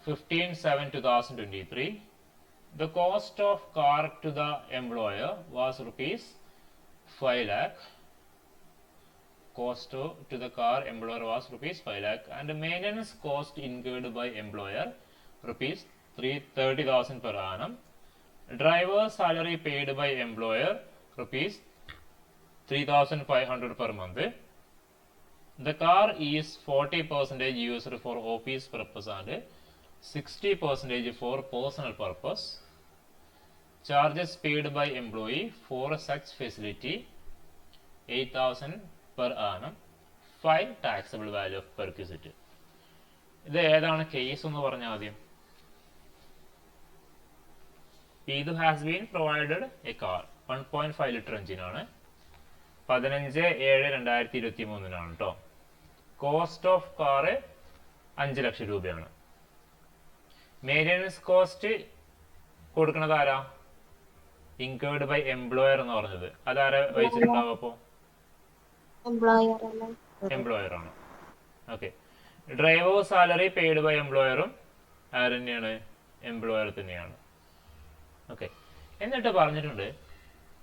15/7/2023. The cost of car to the employer was rupees 5 lakh. Cost to the car employer was rupees 5 lakh and the maintenance cost incurred by employer rupees 30,000 per annum. Driver salary paid by employer rupees 3,500 per month. The car is 40% used for office purpose and 60% for personal purpose. Charges paid by employee for such facility 8,000 per annum. Find taxable value of perquisite. ഇത് ഏതാണ് case എന്ന് പറഞ്ഞാൽ ആദ്യം. ഇത് has been provided A car 1.5 litre എഞ്ചിനാണ്. 15/7/2023 കേട്ടോ. Cost of car 5 ലക്ഷം രൂപയാണ്. Maintenance cost കൊടുക്കുന്നത് ആരാ? ഇൻകേർഡ് ബൈ എംപ്ലോയർ എന്ന് പറഞ്ഞത്. അതാരാ വഹിച്ചിട്ടുണ്ടാവും? അപ്പോൾ എംപ്ലോയർ ആണ്. Okay. Driver salary paid by എംപ്ലോയറും ആര് തന്നെയാണ്? എംപ്ലോയർ തന്നെയാണ്. ഓക്കെ. എന്നിട്ട് പറഞ്ഞിട്ടുണ്ട്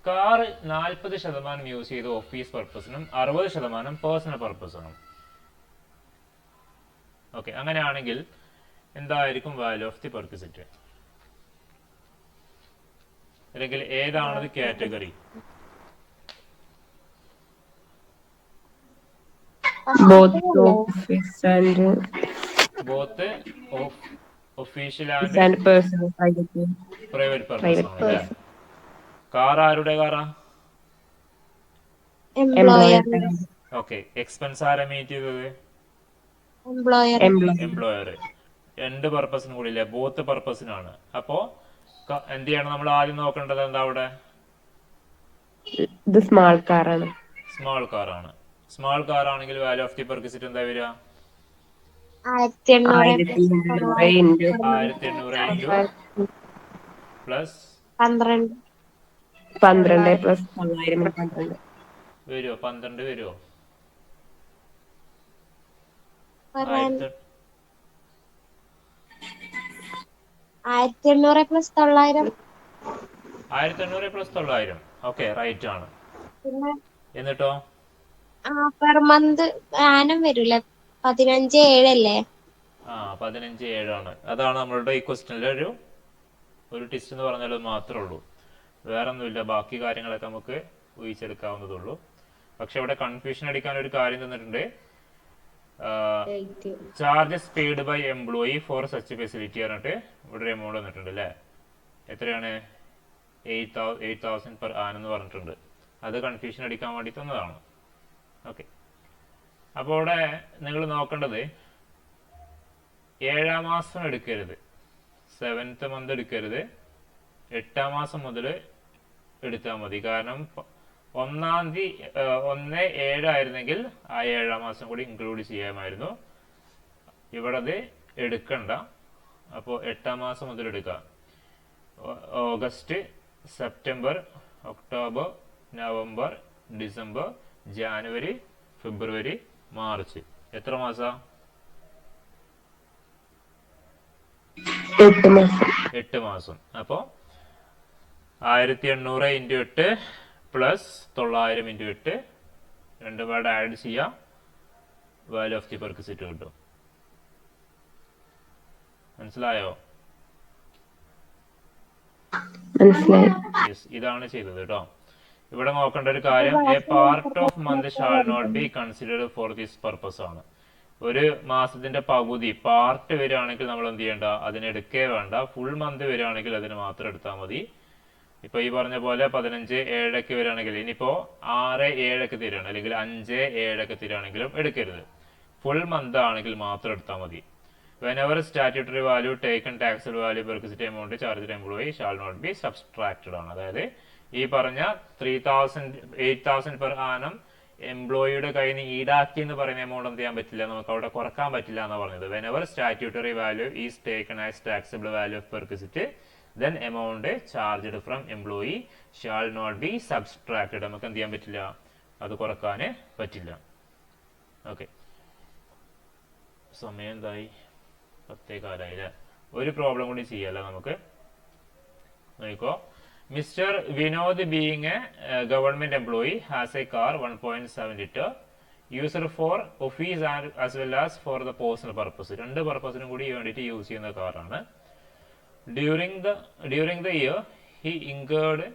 കാർ 40% യൂസ് ചെയ്ത് ഓഫീസ് പർപ്പസിനും 60% പേഴ്സണൽ പർപ്പസിനും. ഓക്കെ, അങ്ങനെയാണെങ്കിൽ എന്തായിരിക്കും വാല്യൂ ഓഫ് ദി പെർക്വിസിറ്റ്? അല്ലെങ്കിൽ ഏതാണത് category? Both official and and personal private. Private purpose ആണ് അല്ലേ? കാർ ആരുടെ കാറാ? Employer okay. എക്സ്പെൻസ് ആരാ മീറ്റ് ചെയ്തത്? Employer employer. രണ്ട് പർപ്പസിനും കൂടി ഇല്ലേ? ബോത്ത് പർപ്പസിനാണ്. അപ്പോ എന്ത് ചെയ്യണം? നമ്മൾ ആദ്യം നോക്കേണ്ടത് എന്താ? അവിടെ ഇത് സ്മാൾ കാറാണ്. സ്മാൾ കാർ ആണ്. സ്മാൾ കാർ ആണെങ്കിൽ വാല്യൂ ഓഫ് ദി പെർക്വിസിറ്റ് എന്താ വരിക? 1800 into 1800 പ്ലസ് 12 plus 900 12. വരുമോ? 12 വരുമോ? 1800 പ്ലസ് 900. 1800 പ്ലസ് 900. ഓക്കെ, റൈറ്റ് ആണ്. പിന്നെ എന്നിട്ടോ പെർ മന്ത് ആനം വരൂല 15/7 അല്ലേ? 15/7 ആണ്. അതാണ് നമ്മളുടെ ഈ ക്വസ്റ്റ്യനിലെ ഒരു ടിസ്റ്റ് എന്ന് പറഞ്ഞാൽ മാത്രമേ ഉള്ളൂ. വേറെ ഒന്നുമില്ല. ബാക്കി കാര്യങ്ങളൊക്കെ നമുക്ക് ഊഹിച്ചെടുക്കാവുന്നതുള്ളൂ. പക്ഷെ ഇവിടെ കൺഫ്യൂഷൻ അടിക്കാൻ ഒരു കാര്യം തന്നിട്ടുണ്ട്. Charges paid by employee for such facility പറഞ്ഞിട്ട് ഇവിടെ ഒരു എമൗണ്ട് വന്നിട്ടുണ്ട് അല്ലേ? എത്രയാണ്? 8,000 പെർ ആനം എന്ന് പറഞ്ഞിട്ടുണ്ട്. അത് കൺഫ്യൂഷൻ അടിക്കാൻ വേണ്ടി തന്നതാണ്. ഓക്കെ. അപ്പോൾ ഇവിടെ നിങ്ങൾ നോക്കേണ്ടത് 7ാം മാസം എടുക്കരുത്, 7th മന്ത് എടുക്കരുത്, 8ാം മാസം മുതൽ എടുത്താൽ മതി. കാരണം 1-ാം തീയതി 1/7 ആയിരുന്നെങ്കിൽ ആ 7ാം മാസം കൂടി ഇൻക്ലൂഡ് ചെയ്യാമായിരുന്നു. ഇവിടെ അത് എടുക്കണ്ട. അപ്പോൾ 8ാം മാസം മുതൽ എടുക്കാം. August, September, October, November, December, January, February, March. എത്ര മാസം? 8 മാസം. 8 മാസം. അപ്പോൾ 1800 × 8 പ്ലസ് 900 × 8 രണ്ടും കൂടെ ആഡ് ചെയ്യാം. വാല്യൂ ഓഫ് ദി പെർക്വിസിറ്റ് കിട്ടും. മനസ്സിലായോ? മനസ്സിലായി. യെസ്, ഇതാണ് ചെയ്തത് കേട്ടോ. ഇവിടെ നോക്കേണ്ട ഒരു കാര്യം, a part of month shall not be considered for this purpose ആണ്. ഒരു മാസത്തിന്റെ പകുതി പാർട്ട് വരികയാണെങ്കിൽ നമ്മൾ എന്ത് ചെയ്യണ്ട, അതിനെടുക്കേ വേണ്ട. ഫുൾ മന്ത് വരികയാണെങ്കിൽ അതിന് മാത്രം എടുത്താൽ മതി. ഇപ്പൊ ഈ പറഞ്ഞ പോലെ 15/7 വരികയാണെങ്കിൽ, ഇനിയിപ്പോ 6/7 തരികയാണ്, അല്ലെങ്കിൽ 5/7 തരികയാണെങ്കിലും എടുക്കരുത്. ഫുൾ മന്ത് ആണെങ്കിൽ മാത്രം എടുത്താൽ മതി. Whenever statutory value taken taxable value perquisite amount charged employee shall not be subtracted ആണ്. അതായത് ഈ പറഞ്ഞ 8,000 പെർ ആനം എംപ്ലോയിയുടെ കയ്യിൽ നിന്ന് ഈടാക്കി എന്ന് പറയുന്ന എമൗണ്ട് എന്ത് ചെയ്യാൻ പറ്റില്ല, നമുക്ക് അവിടെ കുറക്കാൻ പറ്റില്ല എന്നാണ് പറഞ്ഞത്. Whenever statutory value is taken as taxable value of perquisite, then amount charged from employee shall not be subtracted. നമുക്ക് എന്ത് ചെയ്യാൻ പറ്റില്ല, അത് കുറക്കാൻ പറ്റില്ല. ഓക്കെ, സമയം എന്തായി? 10:15. ഒരു പ്രോബ്ലം കൂടി ചെയ്യാല്ല നമുക്ക്. നോക്കോ, mister Vinod being A government employee has A car 1.7 litre user four office as well as for the personal purpose. രണ്ട് പർപ്പസിനും കൂടി വേണ്ടിയിട്ട് യൂസ് ചെയ്യുന്ന കാറാണ്. During the year he incurred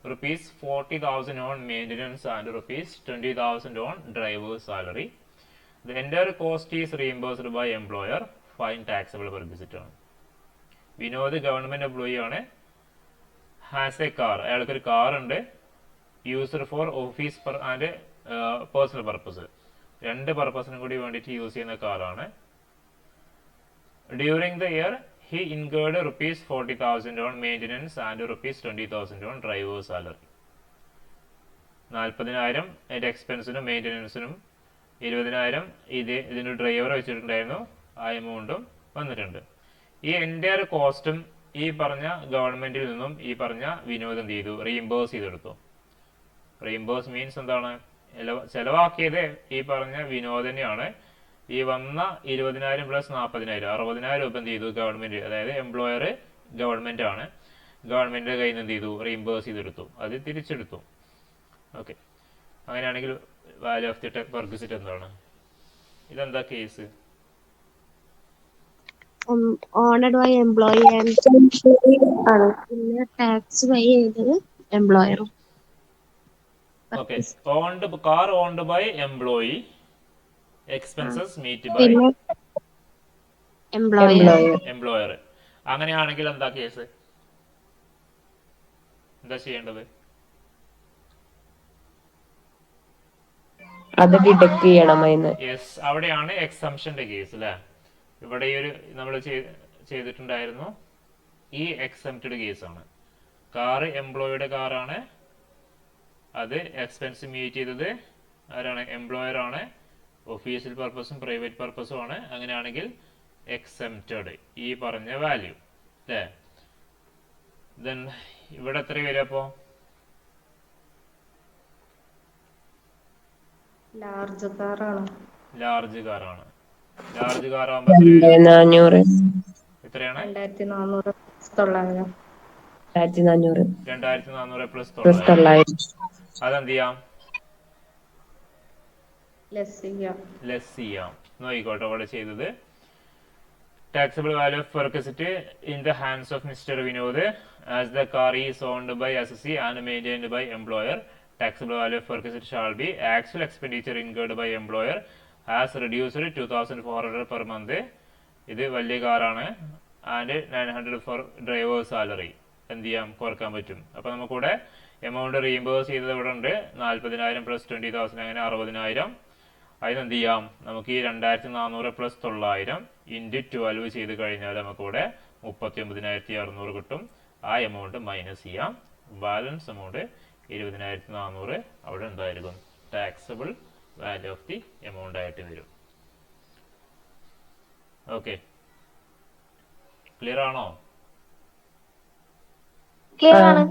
₹40,000 on maintenance and ₹20,000 on driver's salary. The entire cost is reimbursed by employer. Fine taxable perquisite ആണ്. Vinod government employee ആണ്, has A car, അയാൾക്കൊരു car ഉണ്ട്, user four office and personal purpose, രണ്ട് പർപ്പസിനും കൂടി വേണ്ടിയിട്ട് use ചെയ്യുന്ന കാറാണ്. During the year he incurred ₹40,000 on maintenance and ₹20,000 on driver's salary. 40,000 അതിന്റെ എക്സ്പെൻസിനും മെയിൻ്റനൻസിനും, 20,000 ഇതിന്റെ ഡ്രൈവർ വെച്ചിട്ടുണ്ടായിരുന്നു, ആ എമൗണ്ടും വന്നിട്ടുണ്ട്. ഈ എൻ്റയർ കോസ്റ്റും ഈ പറഞ്ഞ ഗവൺമെന്റിൽ നിന്നും ഈ പറഞ്ഞ വിനോദം എന്ത് ചെയ്തു, റീഇംബേഴ്സ് ചെയ്തെടുത്തു. റീഇംബേഴ്സ് മീൻസ് എന്താണ്, ചെലവാക്കിയത് ഈ പറഞ്ഞ വിനോദനെയാണ്. ഈ വന്ന 20,000 പ്ലസ് 40,000 60,000 രൂപ എന്ത് ചെയ്തു ഗവൺമെന്റ്, അതായത് എംപ്ലോയർ ഗവൺമെന്റ് ആണ്, ഗവൺമെന്റിന്റെ കയ്യിൽ നിന്ന് എന്ത് ചെയ്തു, റീഇംബേഴ്സ് ചെയ്തെടുത്തു, അത് തിരിച്ചെടുത്തു. ഓക്കെ, അങ്ങനെയാണെങ്കിൽ വാല്യൂ ഓഫ് ദി പെർക്വിസിറ്റ് എന്താണ്? ഇതെന്താ കേസ്? ഓണഡ് ബൈ എംപ്ലോയി ആണ്, പിന്നെ ടാക്സ് പേ ചെയ്തത് എംപ്ലോയറും. Okay, car owned by employee, expenses meet by employer. അങ്ങനെയാണെങ്കിൽ എന്താ കേസ്, എന്താ ചെയ്യേണ്ടത്? അത് ഡിഡക്ട് ചെയ്യണം. യെസ്, അവിടെയാണ് എക്സംഷന്റെ കേസ് അല്ലെ. ഇവിടെ ഈ ഒരു നമ്മൾ ചെയ്തിട്ടുണ്ടായിരുന്നു, ഈ എക്സംപ്റ്റഡ് കേസാണ്. കാറ് എംപ്ലോയിയുടെ കാറാണ്, അത് എക്സ്പെൻസ് മീറ്റ് ചെയ്തത് ആരാണ്, എംപ്ലോയർ ആണ്, ഒഫീഷ്യൽ പർപ്പസും പ്രൈവറ്റ് പർപ്പസും ആണ്. അങ്ങനെയാണെങ്കിൽ എക്സംപ്റ്റഡ് ഈ പറഞ്ഞ വാല്യൂ അല്ലേ. ദെൻ ഇവിടെ എത്ര വരും? അപ്പോ ലാർജ് കാറാണ്. ലാർജ് കാറാണ്. ലാർജ് കാർ ആകുമ്പോൾ എത്രയാണ്? 2,400 പ്ലസ് 900. അതെന്ത് ചെയ്യാം? ലെസ് ചെയ്യാം. നോക്കിക്കോട്ടെ അവിടെ ചെയ്തത്. Taxable value of perquisite in the hands of Mr. Vinod as the car is owned by assessee and maintained by employer. Taxable value of perquisite shall be actual expenditure incurred by employer has reduced 2,400 per month. ഇത് വലിയ കാറാണ്, and 900 four driver salary. എന്ത് ചെയ്യാം, കുറക്കാൻ പറ്റും. അപ്പൊ നമുക്കിവിടെ amount reimburse ചെയ്തത് ഇവിടെ ഉണ്ട്, 40,000 പ്ലസ് 20,000 അങ്ങനെ 60,000. അതിനെന്ത് ചെയ്യാം, നമുക്ക് ഈ 2400 പ്ലസ് 900 ഇൻറ്റു 12 ചെയ്ത് കഴിഞ്ഞാൽ നമുക്കിവിടെ 39,600 കിട്ടും. ആ എമൗണ്ട് മൈനസ് ചെയ്യാം. ബാലൻസ് എമൗണ്ട് 20,400 അവിടെ എന്തായിരിക്കും, taxable value of the amount ആയിട്ട് വരും. ഓക്കെ, ക്ലിയർ ആണോ? ക്ലിയർ ആണ്.